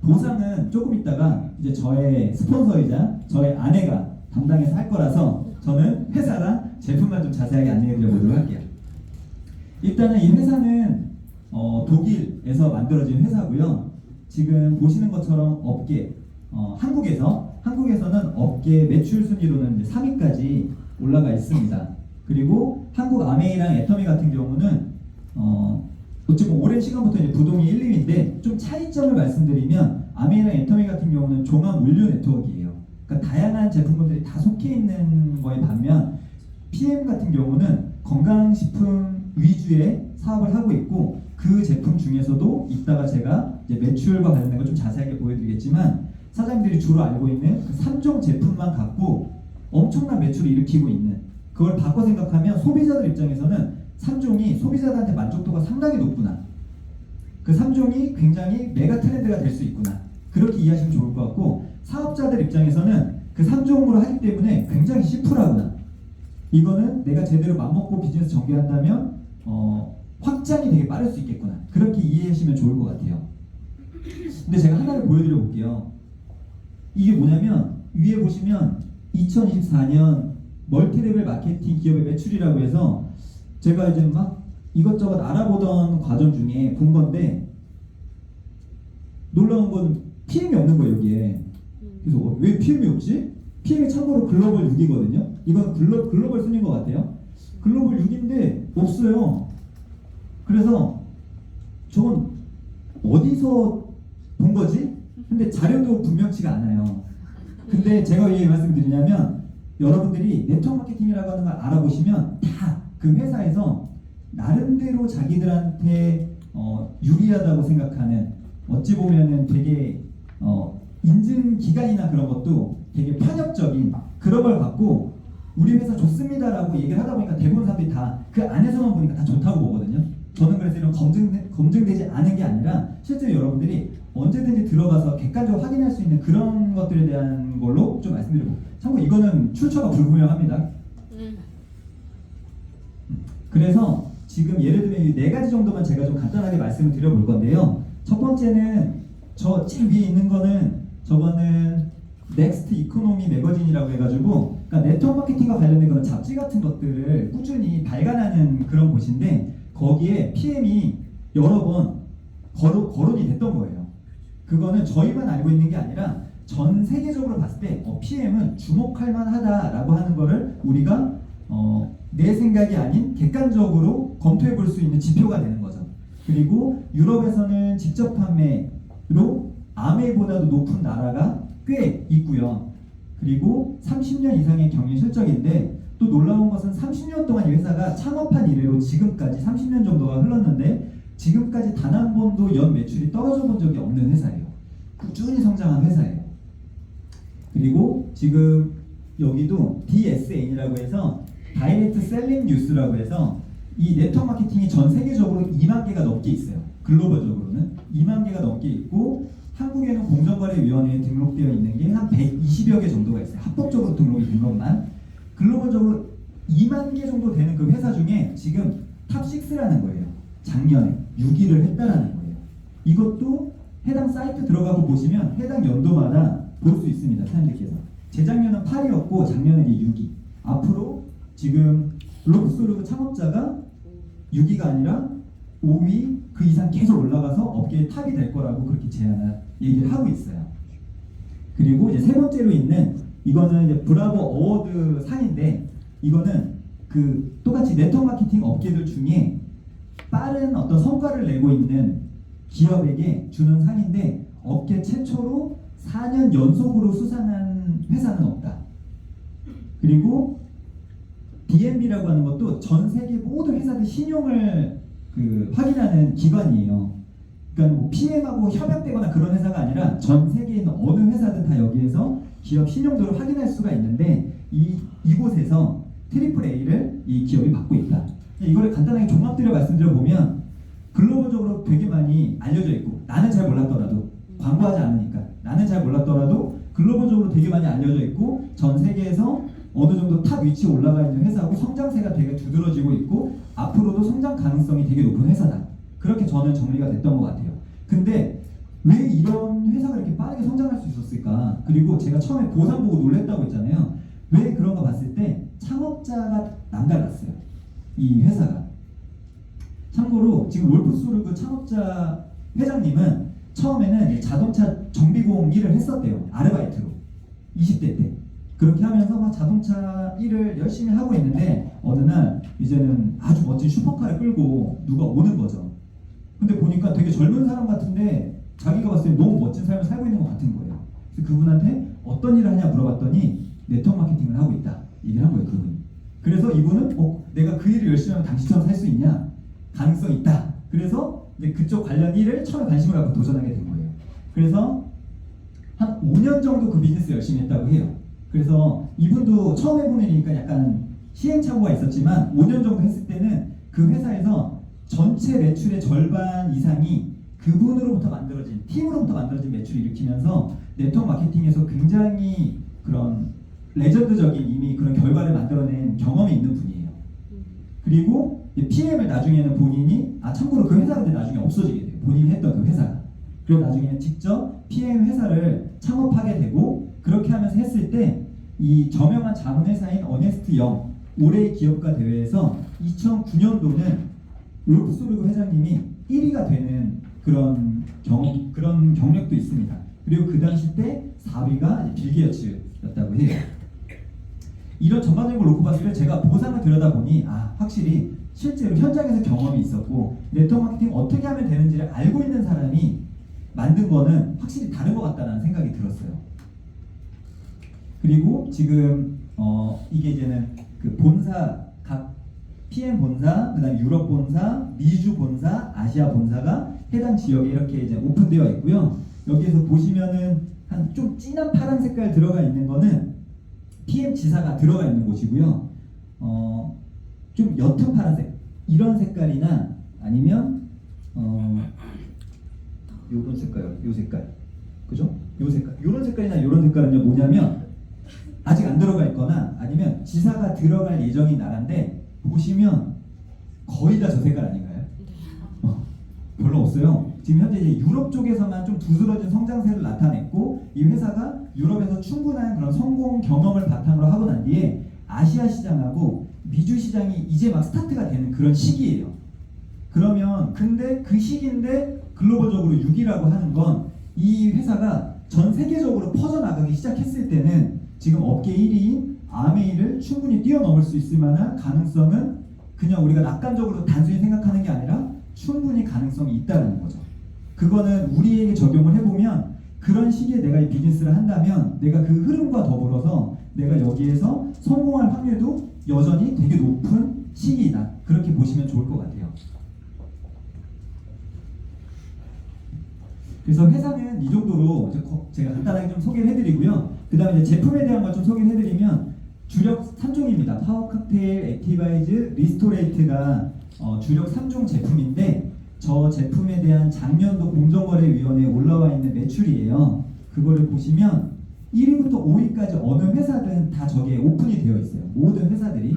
보상은 조금 있다가 이제 저의 스폰서이자 저의 아내가 담당해서 할 거라서 저는 회사랑 제품만 좀 자세하게 안내해드려 보도록 할게요. 일단은 이 회사는 독일에서 만들어진 회사고요. 지금 보시는 것처럼 업계 한국에서는 업계 매출 순위로는 이제 3위까지 올라가 있습니다. 그리고 한국 아메이랑 애터미 같은 경우는 어찌보면 오랜 시간부터 이제 부동이 1, 2위인데 좀 차이점을 말씀드리면 아메이랑 애터미 같은 경우는 종합 물류 네트워크예요. 그러니까 다양한 제품들이 다 속해 있는 거에 반면 PM 같은 경우는 건강식품 위주의 사업을 하고 있고 그 제품 중에서도 이따가 제가 이제 매출과 관련된 걸 좀 자세하게 보여드리겠지만 사장님들이 주로 알고 있는 그 3종 제품만 갖고 엄청난 매출을 일으키고 있는, 그걸 바꿔 생각하면 소비자들 입장에서는 3종이 소비자들한테 만족도가 상당히 높구나. 그 3종이 굉장히 메가 트렌드가 될 수 있구나. 그렇게 이해하시면 좋을 것 같고, 사업자들 입장에서는 그 3종으로 하기 때문에 굉장히 심플하구나. 이거는 내가 제대로 맘먹고 비즈니스 전개한다면 확장이 되게 빠를 수 있겠구나. 그렇게 이해하시면 좋을 것 같아요. 근데 제가 하나를 보여드려 볼게요. 이게 뭐냐면 위에 보시면 2024년 멀티레벨 마케팅 기업의 매출이라고 해서 제가 이제 막 이것저것 알아보던 과정 중에 본 건데, 놀라운 건 PM이 없는 거예요, 여기에. 그래서 왜 PM이 없지? PM이 참고로 글로벌 6이거든요. 이건 글로벌 순위인 것 같아요. 글로벌 6인데 없어요. 그래서 저건 어디서 본 거지? 근데 자료도 분명치가 않아요. 근데 제가 왜 말씀드리냐면, 여러분들이 네트워크 마케팅이라고 하는 걸 알아보시면 다 그 회사에서 나름대로 자기들한테 유리하다고 생각하는, 어찌 보면은 되게 인증 기간이나 그런 것도 되게 편협적인 그런 걸 갖고 우리 회사 좋습니다라고 얘기를 하다 보니까 대부분 사람들이 다 그 안에서만 보니까 다 좋다고 보거든요. 저는 그래서 이런 검증되지 않은 게 아니라 실제로 여러분들이 언제든지 들어가서 객관적으로 확인할 수 있는 그런 것들에 대한 걸로 좀 말씀드리고, 참고 이거는 출처가 불분명합니다. 그래서 지금 예를 들면 이 4가지 정도만 제가 좀 간단하게 말씀을 드려볼 건데요. 첫 번째는 저 제일 위에 있는 거는, 저거는 넥스트 이코노미 매거진이라고 해가지고, 그러니까 네트워크 마케팅과 관련된 그런 잡지 같은 것들을 꾸준히 발간하는 그런 곳인데, 거기에 PM이 여러 번 거론이 됐던 거예요. 그거는 저희만 알고 있는 게 아니라 전 세계적으로 봤을 때 PM은 주목할 만하다라고 하는 거를 우리가 내 생각이 아닌 객관적으로 검토해 볼 수 있는 지표가 되는 거죠. 그리고 유럽에서는 직접 판매로 아메이보다도 높은 나라가 꽤 있고요. 그리고 30년 이상의 경영 실적인데, 또 놀라운 것은 30년 동안 이 회사가 창업한 이래로 지금까지 30년 정도가 흘렀는데 지금까지 단 한 번도 연 매출이 떨어져 본 적이 없는 회사예요. 꾸준히 성장한 회사예요. 그리고 지금 여기도 DSN이라고 해서 다이렉트 셀링 뉴스라고 해서 이 네트워크 마케팅이 전 세계적으로 2만 개가 넘게 있어요. 글로벌적으로는 2만 개가 넘게 있고, 한국에는 공정거래위원회에 등록되어 있는 게 한 120여 개 정도가 있어요. 합법적으로 등록이 된 것만. 글로벌적으로 2만 개 정도 되는 그 회사 중에 지금 탑6라는 거예요. 작년에 6위를 했다라는 거예요. 이것도 해당 사이트 들어가고 보시면 해당 연도마다 볼 수 있습니다. 사장님께서. 재작년은 8위였고 작년에 6위. 앞으로 지금 록소르그 창업자가 6위가 아니라 5위 그 이상 계속 올라가서 업계의 탑이 될 거라고 그렇게 얘기를 하고 있어요. 그리고 이제 세 번째로 있는 이거는 이제 브라보 어워드 상인데, 이거는 그 똑같이 네트워크 마케팅 업계들 중에 빠른 어떤 성과를 내고 있는 기업에게 주는 상인데, 업계 최초로 4년 연속으로 수상한 회사는 없다. 그리고 DNB라고 하는 것도 전 세계 모든 회사들 신용을 확인하는 기관이에요. 그러니까 뭐 PM하고 협약되거나 그런 회사가 아니라 전 세계에 있는 어느 회사든 다 여기에서 기업 신용도를 확인할 수가 있는데, 이곳에서 트리플 A를 이 기업이 받고 있다. 이거를 간단하게 종합드려 말씀드려 보면, 글로벌적으로 되게 많이 알려져 있고, 나는 잘 몰랐더라도, 광고하지 않으니까 나는 잘 몰랐더라도 글로벌적으로 되게 많이 알려져 있고, 전 세계에서 어느 정도 탑 위치에 올라가 있는 회사고, 성장세가 되게 두드러지고 있고 앞으로도 성장 가능성이 되게 높은 회사다. 그렇게 저는 정리가 됐던 것 같아요. 근데 왜 이런 회사가 이렇게 빠르게 성장할 수 있었을까? 그리고 제가 처음에 보상 보고 놀랬다고 했잖아요. 왜 그런가 봤을 때 창업자가 남달랐어요. 이 회사가. 참고로 지금 롤프소르그 창업자 회장님은 처음에는 자동차 정비공 일을 했었대요. 아르바이트로. 20대 때. 그렇게 하면서 막 자동차 일을 열심히 하고 있는데, 어느 날 이제는 아주 멋진 슈퍼카를 끌고 누가 오는 거죠. 근데 보니까 되게 젊은 사람 같은데 자기가 봤을 때 너무 멋진 삶을 살고 있는 것 같은 거예요. 그래서 그분한테 어떤 일을 하냐 물어봤더니 네트워크 마케팅을 하고 있다 얘기를 한 거예요, 그분이. 그래서 이분은 내가 그 일을 열심히 하면 당신처럼 살 수 있냐? 가능성 있다. 그래서 이제 그쪽 관련 일을 처음에 관심을 갖고 도전하게 된 거예요. 그래서 한 5년 정도 그 비즈니스 열심히 했다고 해요. 그래서 이분도 처음 해보는 일이니까 약간 시행착오가 있었지만 5년 정도 했을 때는 그 회사에서 전체 매출의 절반 이상이 그분으로부터 만들어진 팀으로부터 만들어진 매출을 일으키면서 네트워크 마케팅에서 굉장히 그런 레전드적인 이미 그런 결과를 만들어낸 경험이 있는 분이에요. 그리고 PM을 나중에는 본인이 참고로 그 회사가 나중에 없어지게 돼요. 본인이 했던 그 회사가. 그리고 나중에는 직접 PM 회사를 창업하게 되고 그렇게 하면서 했을 때 이 저명한 자문 회사인 어네스트 영 올해의 기업가 대회에서 2009년도는 롤프소르그 회장님이 1위가 되는 그런 경력도 있습니다. 그리고 그 당시 때 4위가 빌 게이츠였다고 해요. 이런 전반적인 걸 놓고 봤을 때 제가 보상을 들여다보니 확실히 실제로 현장에서 경험이 있었고 네트워크 마케팅 어떻게 하면 되는지를 알고 있는 사람이 만든 거는 확실히 다른 것 같다는 생각이 들었어요. 그리고 지금 이게 이제는 그 본사 각 PM 본사, 그다음 유럽 본사, 미주 본사, 아시아 본사가 해당 지역에 이렇게 이제 오픈되어 있고요. 여기에서 보시면은 한 좀 진한 파란 색깔 들어가 있는 거는 PM 지사가 들어가 있는 곳이고요. 좀 옅은 파란색 이런 색깔이나 아니면 요런 색깔, 요 색깔, 그죠? 요 색깔, 요런 색깔이나 요런 색깔은요 뭐냐면 아직 안 들어가 있거나 아니면 지사가 들어갈 예정인 나라인데 보시면 거의 다 저 색깔 아닌가요? 별로 없어요. 지금 현재 이제 유럽 쪽에서만 좀 두드러진 성장세를 나타냈고 이 회사가 유럽에서 충분한 그런 성공 경험을 바탕으로 하고 난 뒤에 아시아 시장하고 미주 시장이 이제 막 스타트가 되는 그런 시기예요. 그러면 근데 그 시기인데 글로벌적으로 6위라고 하는 건 이 회사가 전 세계적으로 퍼져나가기 시작했을 때는 지금 업계 1위인 아메이를 충분히 뛰어넘을 수 있을 만한 가능성은 그냥 우리가 낙관적으로 단순히 생각하는 게 아니라 충분히 가능성이 있다는 거죠. 그거는 우리에게 적용을 해보면 그런 시기에 내가 이 비즈니스를 한다면 내가 그 흐름과 더불어서 내가 여기에서 성공할 확률도 여전히 되게 높은 시기이다. 그렇게 보시면 좋을 것 같아요. 그래서 회사는 이 정도로 제가 간단하게 좀 소개를 해드리고요. 그 다음에 이제 제품에 대한 걸 좀 소개를 해드리면 주력 3종입니다. 파워 칵테일, 액티바이즈, 리스토레이트가 주력 3종 제품인데 저 제품에 대한 작년도 공정거래위원회에 올라와 있는 매출이에요. 그거를 보시면 1위부터 5위까지 어느 회사든 다 저기에 오픈이 되어 있어요. 모든 회사들이.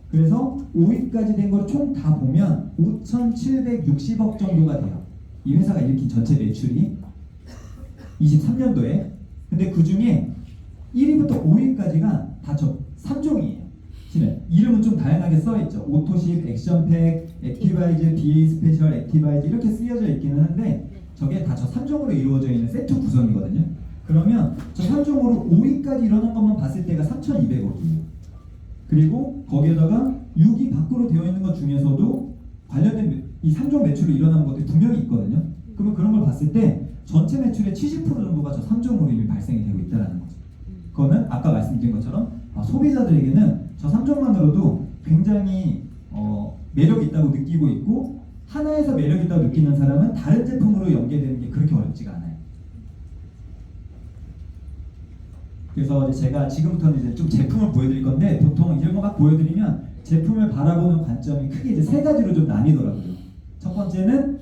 그래서 5위까지 된 걸 총 다 보면 5,760억 정도가 돼요. 이 회사가 일으킨 전체 매출이 23년도에. 근데 그 중에 1위부터 5위까지가 다 저 3종이에요. 이름은 좀 다양하게 써있죠. 오토십, 액션팩, 액티바이즈, BA 스페셜, 액티바이즈 이렇게 쓰여져 있기는 한데 저게 다 저 3종으로 이루어져 있는 세트 구성이거든요. 그러면 저 3종으로 5위까지 일어난 것만 봤을 때가 3,200억이에요. 그리고 거기에다가 6위 밖으로 되어 있는 것 중에서도 관련된 이 3종 매출로 일어나는 것들이 분명히 있거든요. 그러면 그런 걸 봤을 때 전체 매출의 70% 정도가 저 3종으로 이미 발생이 되고 있다는 거죠. 그거는 아까 말씀드린 것처럼 소비자들에게는 저 3종만으로도 굉장히 매력이 있다고 느끼고 있고 하나에서 매력이 있다고 느끼는 사람은 다른 제품으로 연계되는 게 그렇게 어렵지가 않아요. 그래서 제가 지금부터는 이제 좀 제품을 보여드릴 건데 보통 이런 거 막 보여드리면 제품을 바라보는 관점이 크게 이제 세 가지로 좀 나뉘더라고요. 첫 번째는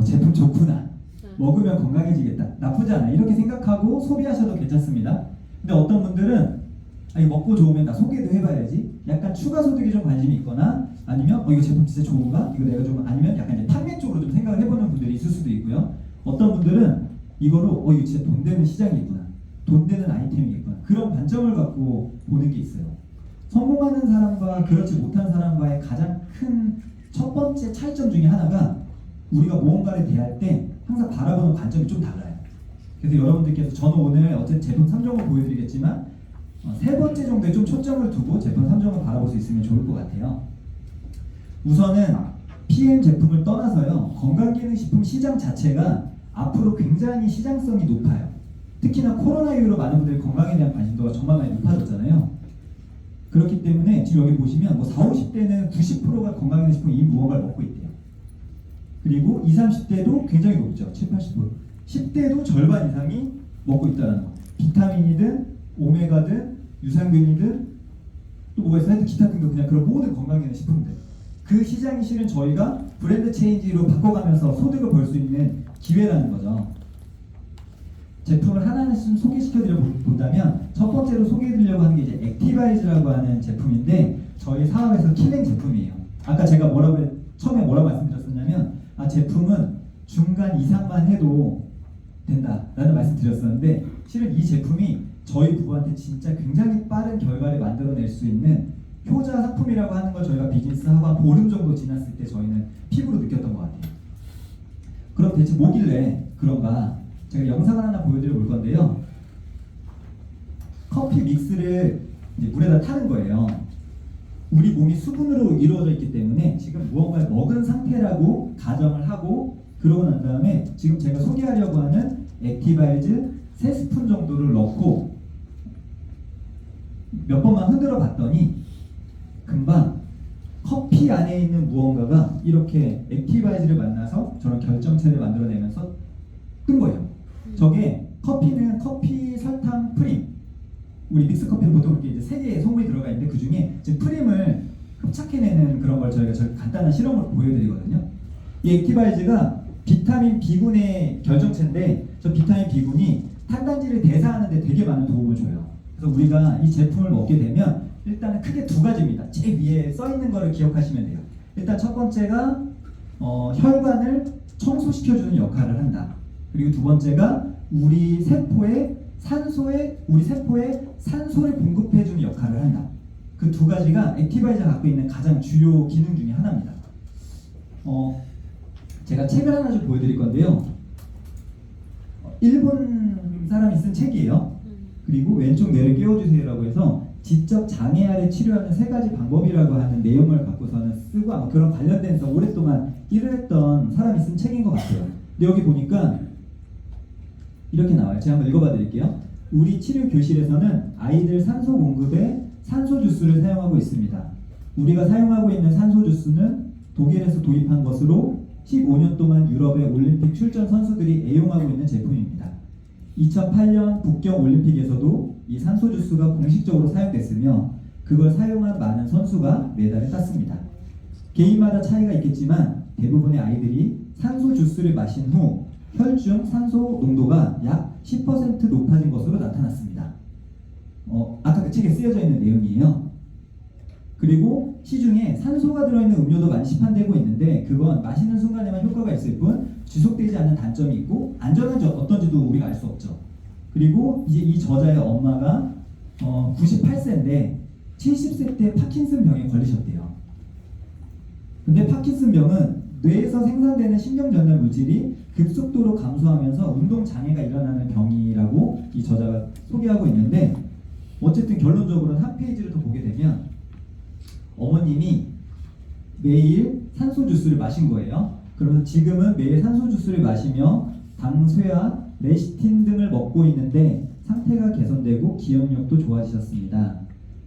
제품 좋구나, 먹으면 건강해지겠다, 나쁘지 않아 이렇게 생각하고 소비하셔도 괜찮습니다. 근데 어떤 분들은 이거 먹고 좋으면 나 소개도 해봐야지, 약간 추가 소득에 좀 관심이 있거나 아니면 이거 제품 진짜 좋은가? 이거 내가 좀 아니면 약간 이제 판매 쪽으로 좀 생각을 해보는 분들이 있을 수도 있고요. 어떤 분들은 이거로 이거 진짜 돈 되는 시장이구나, 돈 되는 아이템이겠구나 그런 관점을 갖고 보는 게 있어요. 성공하는 사람과 그렇지 못한 사람과의 가장 큰 첫 번째 차이점 중에 하나가 우리가 무언가를 대할 때 항상 바라보는 관점이 좀 달라요. 그래서 여러분들께서 저는 오늘 어쨌든 제품 3종을 보여드리겠지만 세 번째 정도에 좀 초점을 두고 제품 3종을 바라볼 수 있으면 좋을 것 같아요. 우선은 PM 제품을 떠나서요, 건강기능식품 시장 자체가 앞으로 굉장히 시장성이 높아요. 특히나 코로나 이후로 많은 분들이 건강에 대한 관심도가 정말 많이 높아졌잖아요. 그렇기 때문에 지금 여기 보시면 40, 50대는 90%가 건강기능식품 이미 무언가를 먹고 있대요. 그리고 20, 30대도 굉장히 높죠. 7, 80%. 10대도 절반 이상이 먹고 있다는 거. 비타민이든 오메가든 유산균이든 또 뭐가 있어? 하여튼 기타 등등 그냥 그런 모든 건강기능식품들. 그 시장이 실은 저희가 브랜드 체인지로 바꿔가면서 소득을 벌 수 있는 기회라는 거죠. 제품을 하나씩 소개시켜드려 본다면 첫 번째로 소개해드리려고 하는 게 이제 액티바이즈라고 하는 제품인데 저희 사업에서 킬링 제품이에요. 아까 제가 처음에 뭐라고 말씀드렸었냐면 제품은 중간 이상만 해도 된다라는 말씀드렸었는데 실은 이 제품이 저희 부부한테 진짜 굉장히 빠른 결과를 만들어낼 수 있는 효자 상품이라고 하는 걸 저희가 비즈니스하고 한 보름 정도 지났을 때 저희는 피부로 느꼈던 것 같아요. 그럼 대체 뭐길래 그런가? 제가 영상을 하나 보여드려 볼 건데요. 커피 믹스를 이제 물에다 타는 거예요. 우리 몸이 수분으로 이루어져 있기 때문에 지금 무언가를 먹은 상태라고 가정을 하고 그러고 난 다음에 지금 제가 소개하려고 하는 액티바이즈 3스푼 정도를 넣고 몇 번만 흔들어 봤더니 금방 커피 안에 있는 무언가가 이렇게 액티바이즈를 만나서 저런 결정체를 만들어내면서 뜬 거예요. 저게 커피는 커피, 설탕, 프림. 우리 믹스커피는 보통 이렇게 이제 3개의 성분이 들어가 있는데 그 중에 지금 프림을 흡착해내는 그런 걸 저희가 간단한 실험을 보여드리거든요. 이 액티바이즈가 비타민 B군의 결정체인데 저 비타민 B군이 탄단지를 대사하는 데 되게 많은 도움을 줘요. 그래서 우리가 이 제품을 먹게 되면 일단은 크게 2가지입니다. 제일 위에 써있는 거를 기억하시면 돼요. 일단 첫 번째가 혈관을 청소시켜주는 역할을 한다. 그리고 두 번째가 우리 세포에 산소를 공급해주는 역할을 한다. 그 2가지가 액티바이저가 갖고 있는 가장 주요 기능 중에 하나입니다. 제가 책을 하나 좀 보여드릴 건데요. 일본 사람이 쓴 책이에요. 그리고 왼쪽 뇌를 깨워주세요라고 해서 지적 장애아를 치료하는 3가지 방법이라고 하는 내용을 갖고서는 쓰고 아마 그런 관련돼서 오랫동안 일을 했던 사람이 쓴 책인 것 같아요. 근데 여기 보니까 이렇게 나와요. 제가 한번 읽어봐 드릴게요. 우리 치료 교실에서는 아이들 산소 공급에 산소 주스를 사용하고 있습니다. 우리가 사용하고 있는 산소 주스는 독일에서 도입한 것으로 15년 동안 유럽의 올림픽 출전 선수들이 애용하고 있는 제품입니다. 2008년 북경 올림픽에서도 이 산소 주스가 공식적으로 사용됐으며 그걸 사용한 많은 선수가 메달을 땄습니다. 개인마다 차이가 있겠지만 대부분의 아이들이 산소 주스를 마신 후 혈중 산소 농도가 약 10% 높아진 것으로 나타났습니다. 아까 그 책에 쓰여져 있는 내용이에요. 그리고 시중에 산소가 들어있는 음료도 많이 시판되고 있는데 그건 마시는 순간에만 효과가 있을 뿐 지속되지 않는 단점이 있고 안전한지 어떤지도 우리가 알 수 없죠. 그리고 이제 이 저자의 엄마가 98세인데 70세 때 파킨슨 병에 걸리셨대요. 근데 파킨슨 병은 뇌에서 생산되는 신경전달 물질이 급속도로 감소하면서 운동 장애가 일어나는 병이라고 이 저자가 소개하고 있는데 어쨌든 결론적으로는 한 페이지를 더 보게 되면 어머님이 매일 산소 주스를 마신 거예요. 그러면서 지금은 매일 산소 주스를 마시며 당쇠와 레시틴 등을 먹고 있는데 상태가 개선되고 기억력도 좋아지셨습니다.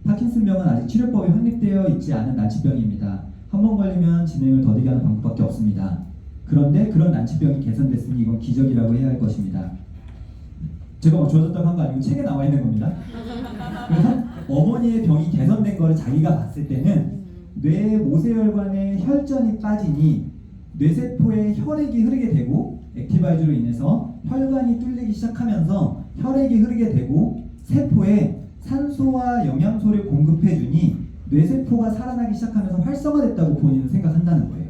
파킨슨병은 아직 치료법이 확립되어 있지 않은 난치병입니다. 한 번 걸리면 진행을 더디게 하는 방법밖에 없습니다. 그런데 그런 난치병이 개선됐으니 이건 기적이라고 해야 할 것입니다. 제가 뭐 주어졌다고 한 거 아니고 책에 나와 있는 겁니다. 그래서 어머니의 병이 개선된 거를 자기가 봤을 때는 뇌 모세혈관에 혈전이 빠지니 뇌세포에 혈액이 흐르게 되고 액티바이즈로 인해서 혈관이 뚫리기 시작하면서 혈액이 흐르게 되고 세포에 산소와 영양소를 공급해주니 뇌세포가 살아나기 시작하면서 활성화됐다고 본인은 생각한다는 거예요.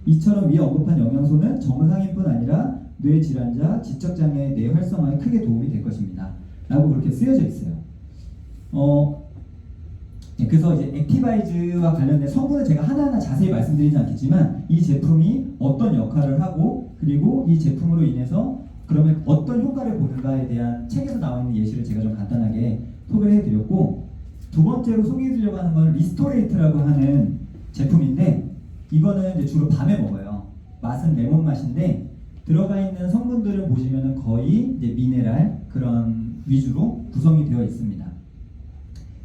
이처럼 위에 언급한 영양소는 정상인 뿐 아니라 뇌질환자, 지적장애의 뇌 활성화에 크게 도움이 될 것입니다. 라고 그렇게 쓰여져 있어요. 그래서 이제 액티바이즈와 관련된 성분을 제가 하나하나 자세히 말씀드리지 않겠지만 이 제품이 어떤 역할을 하고 그리고 이 제품으로 인해서 그러면 어떤 효과를 보는가에 대한 책에서 나와 있는 예시를 제가 좀 간단하게 소개해 드렸고 두 번째로 소개해 드리려고 하는 건 리스토레이트라고 하는 제품인데 이거는 이제 주로 밤에 먹어요. 맛은 레몬 맛인데 들어가 있는 성분들을 보시면은 거의 이제 미네랄 그런 위주로 구성이 되어 있습니다.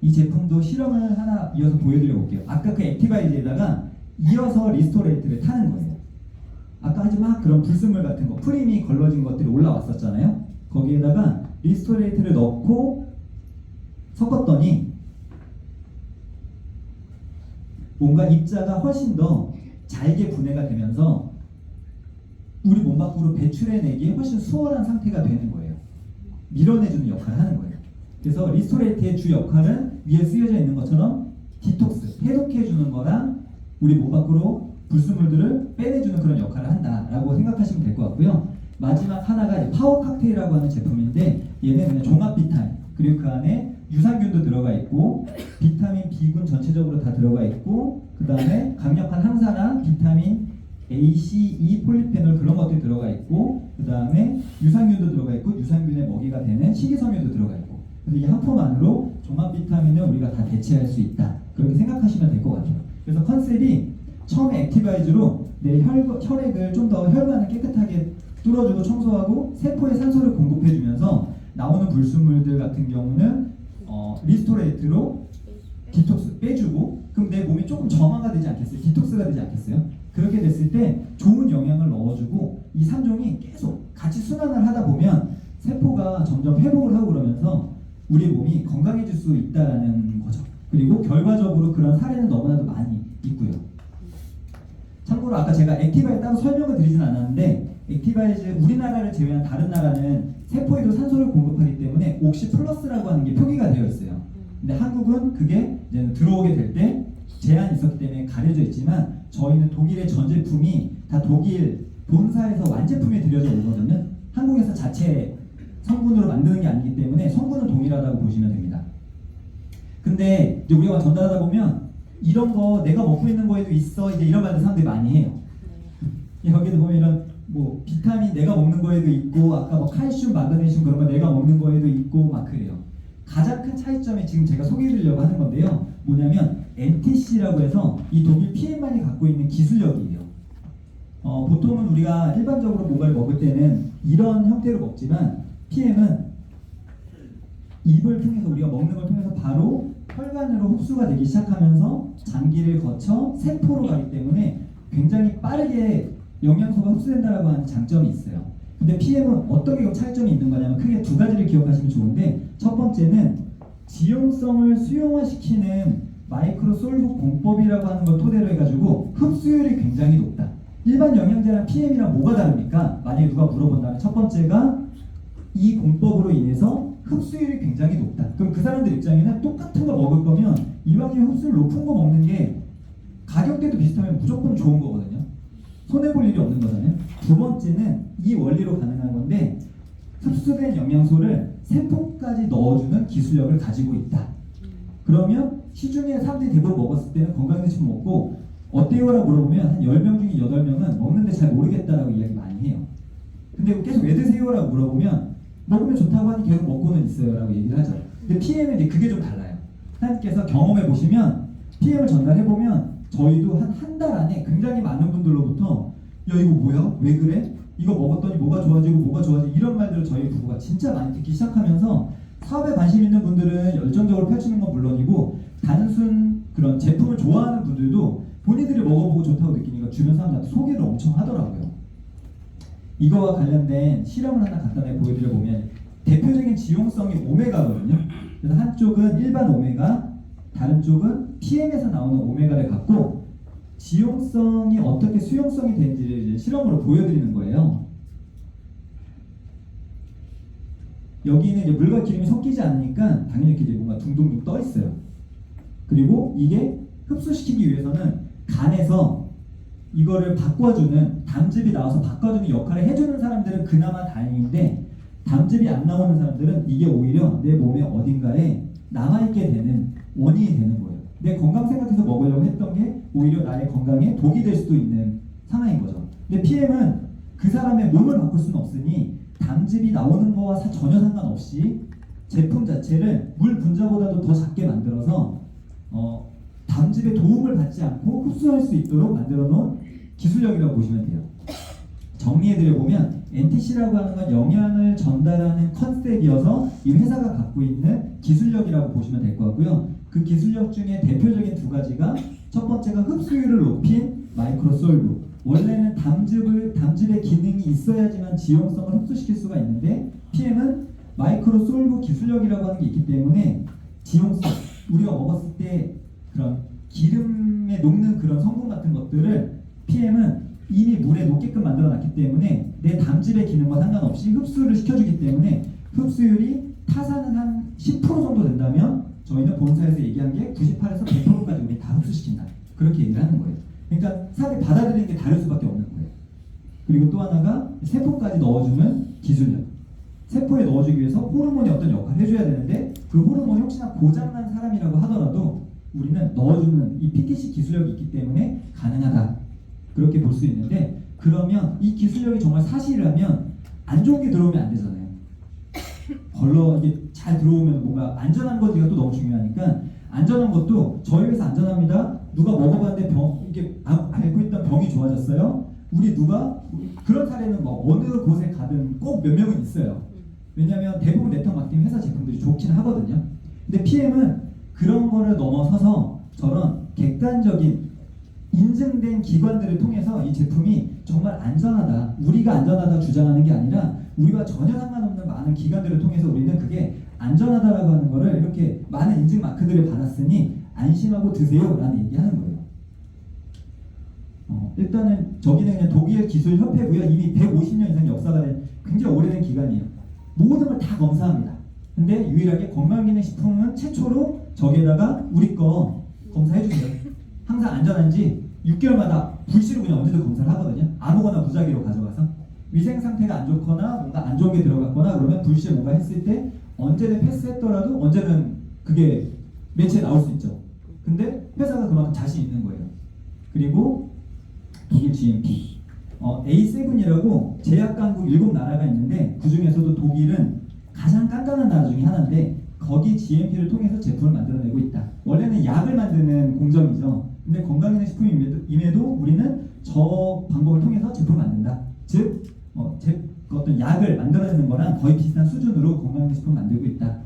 이 제품도 실험을 하나 이어서 보여드려 볼게요. 아까 그 액티바이즈에다가 이어서 리스토레이트를 타는 거예요. 아까 하지 막 그런 불순물 같은 거, 프림이 걸러진 것들이 올라왔었잖아요. 거기에다가 리스토레이트를 넣고 섞었더니 뭔가 입자가 훨씬 더 잘게 분해가 되면서 우리 몸 밖으로 배출해내기에 훨씬 수월한 상태가 되는 거예요. 밀어내주는 역할을 하는 거예요. 그래서 리스토레이트의 주 역할은 위에 쓰여져 있는 것처럼 디톡스, 해독해주는 거랑 우리 몸 밖으로 불순물들을 빼내주는 그런 역할을 한다라고 생각하시면 될 것 같고요. 마지막 하나가 파워 칵테일이라고 하는 제품인데 얘는 그냥 종합 비타민, 그리고 그 안에 유산균도 들어가 있고 비타민 B군 전체적으로 다 들어가 있고 그 다음에 강력한 항산화, 비타민 A, C, E, 폴리페놀 그런 것들이 들어가 있고 그 다음에 유산균도 들어가 있고 유산균의 먹이가 되는 식이섬유도 들어가 있고 그래서 이 한 폼만으로 종합 비타민을 우리가 다 대체할 수 있다 그렇게 생각하시면 될 것 같아요. 그래서 컨셉이 처음에 액티바이즈로 내 혈액을 좀 더 혈관을 깨끗하게 뚫어주고 청소하고 세포에 산소를 공급해주면서 나오는 불순물들 같은 경우는 리스토레이트로 디톡스 빼주고 그럼 내 몸이 조금 정화가 되지 않겠어요? 디톡스가 되지 않겠어요? 그렇게 됐을 때 좋은 영양을 넣어주고 이 3종이 계속 같이 순환을 하다 보면 세포가 점점 회복을 하고 그러면서 우리 몸이 건강해질 수 있다라는 거죠. 그리고 결과적으로 그런 사례는 너무나도 많이 있고요. 참고로 아까 제가 액티바이즈 따로 설명을 드리진 않았는데 액티바이즈 우리나라를 제외한 다른 나라는 세포에도 산소를 공급하기 때문에 옥시 플러스라고 하는 게 표기가 되어 있어요. 근데 한국은 그게 이제 들어오게 될 때 제한이 있었기 때문에 가려져 있지만 저희는 독일의 전 제품이 다 독일 본사에서 완제품이 들여져 오거든요. 한국에서 자체 성분으로 만드는 게 아니기 때문에 성분은 동일하다고 보시면 됩니다. 근데 이제 우리가 전달하다 보면 이런 거 내가 먹고 있는 거에도 있어 이제 이런 말들 사람들이 많이 해요. 여기도 보면 이런 뭐 비타민 내가 먹는 거에도 있고 아까 뭐 칼슘, 마그네슘 그런 거 내가 먹는 거에도 있고 막 그래요. 가장 큰 차이점이 지금 제가 소개해드리려고 하는 건데요. 뭐냐면 NTC라고 해서 이 독일 PM만이 갖고 있는 기술력이에요. 보통은 우리가 일반적으로 뭔가를 먹을 때는 이런 형태로 먹지만 PM은 입을 통해서 우리가 먹는 걸 통해서 바로 혈관으로 흡수가 되기 시작하면서 장기를 거쳐 세포로 가기 때문에 굉장히 빠르게 영양소가 흡수된다고 하는 장점이 있어요. 근데 PM은 어떻게 차이점이 있는 거냐면 크게 두 가지를 기억하시면 좋은데 첫 번째는 지용성을 수용화시키는 마이크로 솔브 공법이라고 하는 걸 토대로 해가지고 흡수율이 굉장히 높다. 일반 영양제랑 PM이랑 뭐가 다릅니까? 만약에 누가 물어본다면 첫 번째가 이 공법으로 인해서 흡수율이 굉장히 높다. 그럼 그 사람들 입장에는 똑같은 거 먹을 거면 이왕이면 흡수율 높은 거 먹는 게 가격대도 비슷하면 무조건 좋은 거거든요. 손해볼 일이 없는 거잖아요. 두 번째는 이 원리로 가능한 건데 흡수된 영양소를 세포까지 넣어주는 기술력을 가지고 있다. 그러면 시중에 사람들이 대부분 먹었을 때는 건강식품 먹고 어때요? 라고 물어보면 한 10명 중에 8명은 먹는데 잘 모르겠다라고 이야기 많이 해요. 근데 계속 왜 드세요? 라고 물어보면 먹으면 좋다고 하니 계속 먹고는 있어요 라고 얘기를 하죠. 근데 PM은 이제 그게 좀 달라요. 사장님께서 경험해 보시면 PM을 전달해 보면 저희도 한 달 안에 굉장히 많은 분들로부터 야 이거 뭐야? 왜 그래? 이거 먹었더니 뭐가 좋아지고 뭐가 좋아지고 이런 말들을 저희 부부가 진짜 많이 듣기 시작하면서 사업에 관심 있는 분들은 열정적으로 펼치는 건 물론이고 단순 그런 제품을 좋아하는 분들도 본인들이 먹어보고 좋다고 느끼니까 주변 사람들한테 소개를 엄청 하더라고요. 이거와 관련된 실험을 하나 간단하게 보여드려 보면 대표적인 지용성이 오메가거든요. 그래서 한쪽은 일반 오메가, 다른 쪽은 PM에서 나오는 오메가를 갖고 지용성이 어떻게 수용성이 되는지를 이제 실험으로 보여드리는 거예요. 여기는 이제 물과 기름이 섞이지 않으니까 당연히 이렇게 이제 뭔가 둥둥둥 떠 있어요. 그리고 이게 흡수시키기 위해서는 간에서 이거를 바꿔주는 담즙이 나와서 바꿔주는 역할을 해주는 사람들은 그나마 다행인데 담즙이 안 나오는 사람들은 이게 오히려 내 몸의 어딘가에 남아있게 되는 원인이 되는 거예요. 내 건강 생각해서 먹으려고 했던 게 오히려 나의 건강에 독이 될 수도 있는 상황인 거죠. 근데 PM은 그 사람의 몸을 바꿀 수는 없으니 담즙이 나오는 거와 전혀 상관없이 제품 자체를 물 분자보다도 더 작게 만들어서 담즙의 도움을 받지 않고 흡수할 수 있도록 만들어 놓은 기술력이라고 보시면 돼요. 정리해드려보면 NTC라고 하는 건 영양을 전달하는 컨셉이어서 이 회사가 갖고 있는 기술력이라고 보시면 될 것 같고요. 그 기술력 중에 대표적인 두 가지가 첫 번째가 흡수율을 높인 마이크로솔브. 원래는 담즙의 기능이 있어야지만 지용성을 흡수시킬 수가 있는데 PM은 마이크로솔브 기술력이라고 하는 게 있기 때문에 지용성, 우리가 먹었을 때 그런 기름의 제품에 녹는 그런 성분 같은 것들을 PM은 이미 물에 녹게끔 만들어 놨기 때문에 내 담즙의 기능과 상관없이 흡수를 시켜주기 때문에 흡수율이 타사는 한 10% 정도 된다면 저희는 본사에서 얘기한 게 98에서 100%까지 우리 다 흡수시킨다. 그렇게 얘기를 하는 거예요. 그러니까 삽이 받아들이는 게 다를 수밖에 없는 거예요. 그리고 또 하나가 세포까지 넣어주는 기술력. 세포에 넣어주기 위해서 호르몬이 어떤 역할을 해줘야 되는데 그 호르몬이 혹시나 고장난 사람이라고 하더라도 우리는 넣어주는 이 PTC 기술력이 있기 때문에 가능하다. 그렇게 볼 수 있는데 그러면 이 기술력이 정말 사실이라면 안 좋은 게 들어오면 안 되잖아요. 이게 잘 들어오면 뭔가 안전한 거지가 또 너무 중요하니까 안전한 것도 저희 회사 안전합니다. 누가 먹어봤는데 이게 앓고 있던 병이 좋아졌어요. 우리 누가 그런 사례는 뭐 어느 곳에 가든 꼭 몇 명은 있어요. 왜냐하면 대부분 네트워크 마케팅 회사 제품들이 좋긴 하거든요. 근데 PM은 그런 거를 넘어서서 저런 객관적인 인증된 기관들을 통해서 이 제품이 정말 안전하다, 우리가 안전하다 주장하는 게 아니라 우리와 전혀 상관없는 많은 기관들을 통해서 우리는 그게 안전하다라고 하는 거를 이렇게 많은 인증 마크들을 받았으니 안심하고 드세요 라는 얘기하는 거예요. 일단은 저기는 그냥 독일 기술협회고요. 이미 150년 이상 역사가 된 굉장히 오래된 기관이에요. 모든 걸 다 검사합니다. 근데 유일하게 건강기능식품은 최초로 저기에다가 우리 거 검사해주세요. 항상 안전한지 6개월마다 불시로 그냥 언제든 검사를 하거든요. 아무거나 무작위로 가져가서 위생 상태가 안 좋거나 뭔가 안 좋은 게 들어갔거나 그러면 불시에 뭔가 했을 때 언제든 패스했더라도 언제든 그게 매체에 나올 수 있죠. 근데 회사가 그만큼 자신 있는 거예요. 그리고 독일 GMP A7이라고 제약 강국 7나라가 있는데 그 중에서도 독일은 가장 깐깐한 나라 중에 하나인데 거기 GMP를 통해서 제품을 만들어내고 있다. 원래는 약을 만드는 공정이죠. 근데 건강기능식품임에도 우리는 저 방법을 통해서 제품을 만든다. 즉 어떤 약을 만들어내는 거랑 거의 비슷한 수준으로 건강기능식품을 만들고 있다.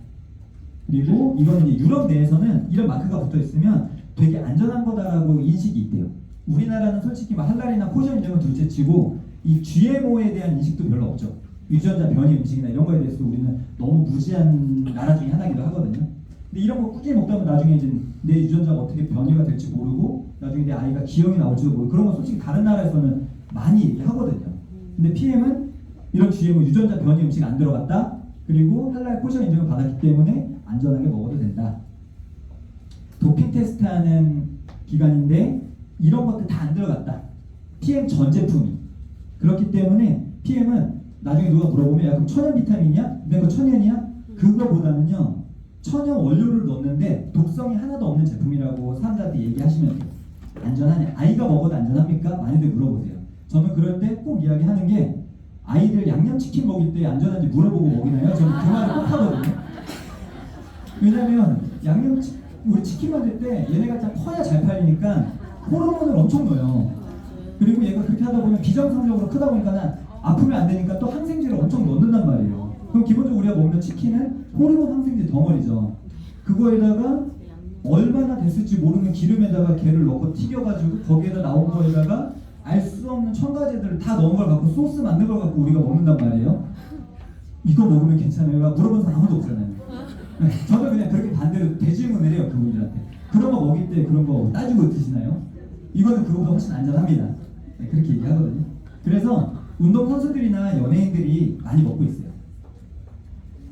그리고 이건 이제 유럽 내에서는 이런 마크가 붙어 있으면 되게 안전한 거다라고 인식이 있대요. 우리나라는 솔직히 할랄이나 코션 인증은 둘째치고 이 GMO에 대한 인식도 별로 없죠. 유전자 변이 음식이나 이런 거에 대해서 우리는 너무 무지한 나라 중에 하나이기도 하거든요. 근데 이런 거 꾸준히 먹다 보면 나중에 이제 내 유전자가 어떻게 변이가 될지 모르고 나중에 내 아이가 기형이 나올지도 모르고 그런 거 솔직히 다른 나라에서는 많이 얘기하거든요. 근데 PM은 이런 GMO 유전자 변이 음식 안 들어갔다. 그리고 할랄 코션 인증을 받았기 때문에 안전하게 먹어도 된다. 도핑 테스트하는 기관인데 이런 것들 다 안 들어갔다. PM 전 제품이. 그렇기 때문에 PM은 나중에 누가 물어보면 야 그럼 천연 비타민이야? 근데 그거 천연이야? 그거보다는요 천연 원료를 넣는데 독성이 하나도 없는 제품이라고 사람들한테 얘기하시면 돼요. 안전하냐? 아이가 먹어도 안전합니까? 많이들 물어보세요. 저는 그럴 때 꼭 이야기하는 게 아이들 양념치킨 먹일 때 안전한지 물어보고 먹이나요? 저는 그 말을 꼭 하거든요. 왜냐면 우리 치킨 만들 때 얘네가 참 커야 잘 팔리니까 호르몬을 엄청 넣어요. 그리고 얘가 그렇게 하다 보면 비정상적으로 크다 보니까 아프면 안 되니까 또 항생제를 엄청 넣는단 말이에요. 그럼 기본적으로 우리가 먹는 치킨은 호르몬 항생제 덩어리죠. 그거에다가 얼마나 됐을지 모르는 기름에다가 걔를 넣고 튀겨가지고 거기에다 나온 거에다가 알 수 없는 첨가제들을 다 넣은 걸 갖고 소스 만든 걸 갖고 우리가 먹는단 말이에요. 이거 먹으면 괜찮아요? 물어본 사람 아무도 없잖아요. 저는 그냥 그렇게 반대로 대질문을 해요. 그분들한테. 그런 거 먹일 때 그런 거 따지고 드시나요? 이거는 그거보다 훨씬 안전합니다. 네, 그렇게 얘기하거든요. 그래서 운동 선수들이나 연예인들이 많이 먹고 있어요.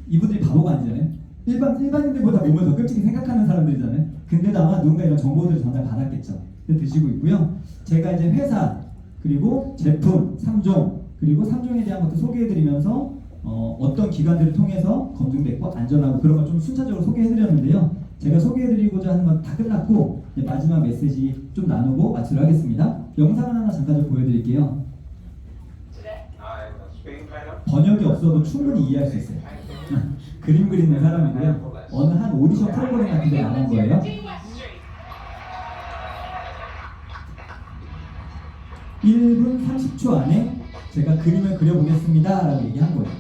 이분들이 바보가 아니잖아요. 일반인들보다 몸을 더 끔찍히 생각하는 사람들이잖아요. 근데도 아마 누군가 이런 정보들을 전달 받았겠죠. 드시고 있고요. 제가 이제 회사 그리고 제품 3종 그리고 3종에 대한 것도 소개해드리면서 어떤 기관들을 통해서 검증됐고 안전하고 그런 걸 좀 순차적으로 소개해드렸는데요. 제가 소개해드리고자 하는 건 다 끝났고 이제 마지막 메시지 좀 나누고 마치도록 하겠습니다. 영상을 하나 잠깐 좀 보여드릴게요. 번역이 없어도 충분히 이해할 수 있어요. 그림 그리는 사람이고요. 어느 한 오디션 프로그램 같은 데 나온 거예요. 1분 30초 안에 제가 그림을 그려보겠습니다 라고 얘기한 거예요.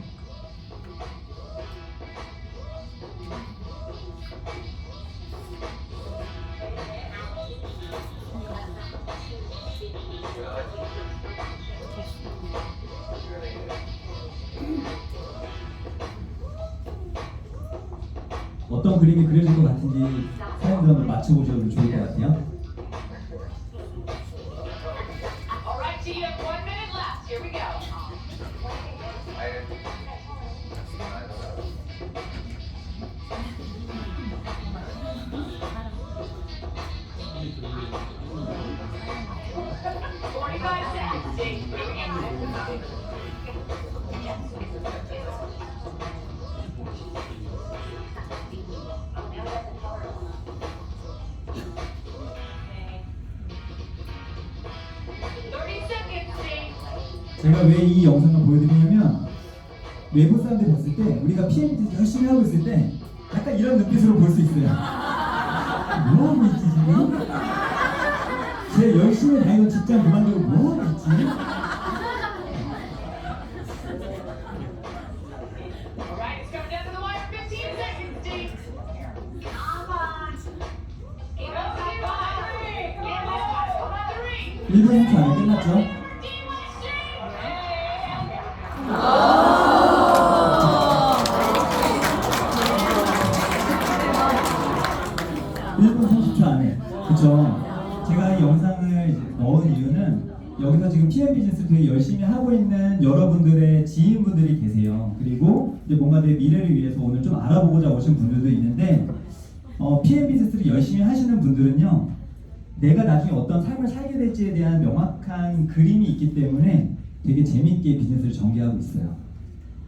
어떤 그림이 그려질 것 같은지 사람들 한번 맞춰보셔도 좋을 것 같아요. 제가 왜 이 영상을 보여드리냐면 외부 사람들이 봤을 때 우리가 PMT 열심히 하고 있을 때 약간 이런 눈빛으로 볼 수 있어요. 뭐 하고 있지 지금? 제 열심히 다니던 직장 그만두고 뭐 하고 있지? Alright, it's coming down to the wire. 15 seconds, Steve. Come on. Keep up, keep up. Come on, 3. 1분 30초 안에 끝났죠? Team Steve. 1분 30초 안에. 그쵸? 제가 이 영상을 이제 넣은 이유는 여기서 지금 PM 비즈니스 되게 열심히 하고 있는 여러분들의 지인분들이 계세요. 그리고 이제 뭔가 내 미래를 위해서 오늘 좀 알아보고자 오신 분들도 있는데 PM 비즈니스를 열심히 하시는 분들은요. 내가 나중에 어떤 삶을 살게 될지에 대한 명확한 그림이 있기 때문에 되게 재밌게 비즈니스를 전개하고 있어요.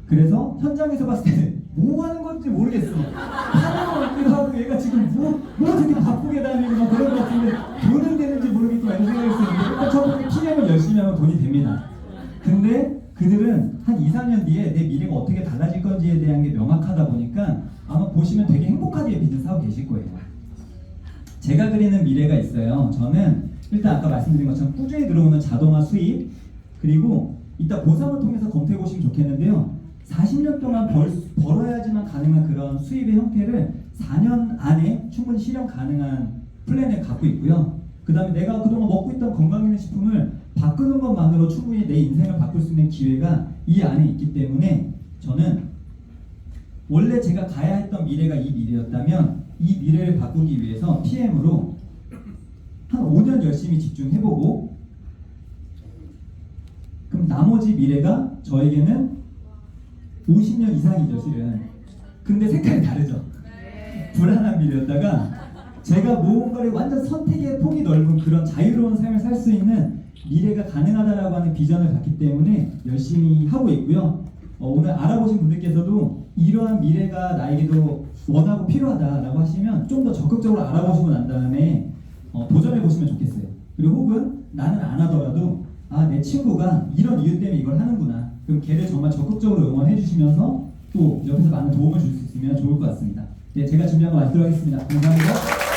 그래서 현장에서 봤을 때는 뭐 하는 건지 모르겠어. 하는 것 같기도 하고 얘가 지금 뭐 되게 바쁘게 다니고 막 그런 것 같은데 돈은 되는지 모르겠고 이런 생각이 있었는데 일단 처음부터 PM을 열심히 하면 돈이 됩니다. 근데 그들은 한 2, 3년 뒤에 내 미래가 어떻게 달라질 건지에 대한 게 명확하다 보니까 아마 보시면 되게 행복하게 비즈니스 하고 계실 거예요. 제가 그리는 미래가 있어요. 저는 일단 아까 말씀드린 것처럼 꾸준히 들어오는 자동화 수입 그리고 이따 보상을 통해서 검토해 보시면 좋겠는데요. 40년 동안 벌어야지만 가능한 그런 수입의 형태를 4년 안에 충분히 실현 가능한 플랜을 갖고 있고요. 그 다음에 내가 그동안 먹고 있던 건강기능식품을 바꾸는 것만으로 충분히 내 인생을 바꿀 수 있는 기회가 이 안에 있기 때문에 저는 원래 제가 가야 했던 미래가 이 미래였다면 이 미래를 바꾸기 위해서 PM으로 한 5년 열심히 집중해보고 그럼 나머지 미래가 저에게는 50년 이상이죠, 실은. 근데 색깔이 다르죠. 불안한 미래였다가 제가 무언가를 완전 선택의 폭이 넓은 그런 자유로운 삶을 살 수 있는 미래가 가능하다라고 하는 비전을 갖기 때문에 열심히 하고 있고요. 오늘 알아보신 분들께서도 이러한 미래가 나에게도 원하고 필요하다라고 하시면 좀 더 적극적으로 알아보시고 난 다음에 도전해 보시면 좋겠어요. 그리고 혹은 나는 안 하더라도 내 친구가 이런 이유 때문에 이걸 하는구나. 그럼 걔를 정말 적극적으로 응원해 주시면서 또 옆에서 많은 도움을 줄 수 있으면 좋을 것 같습니다. 네, 제가 준비한 거 마치도록 하겠습니다. 감사합니다.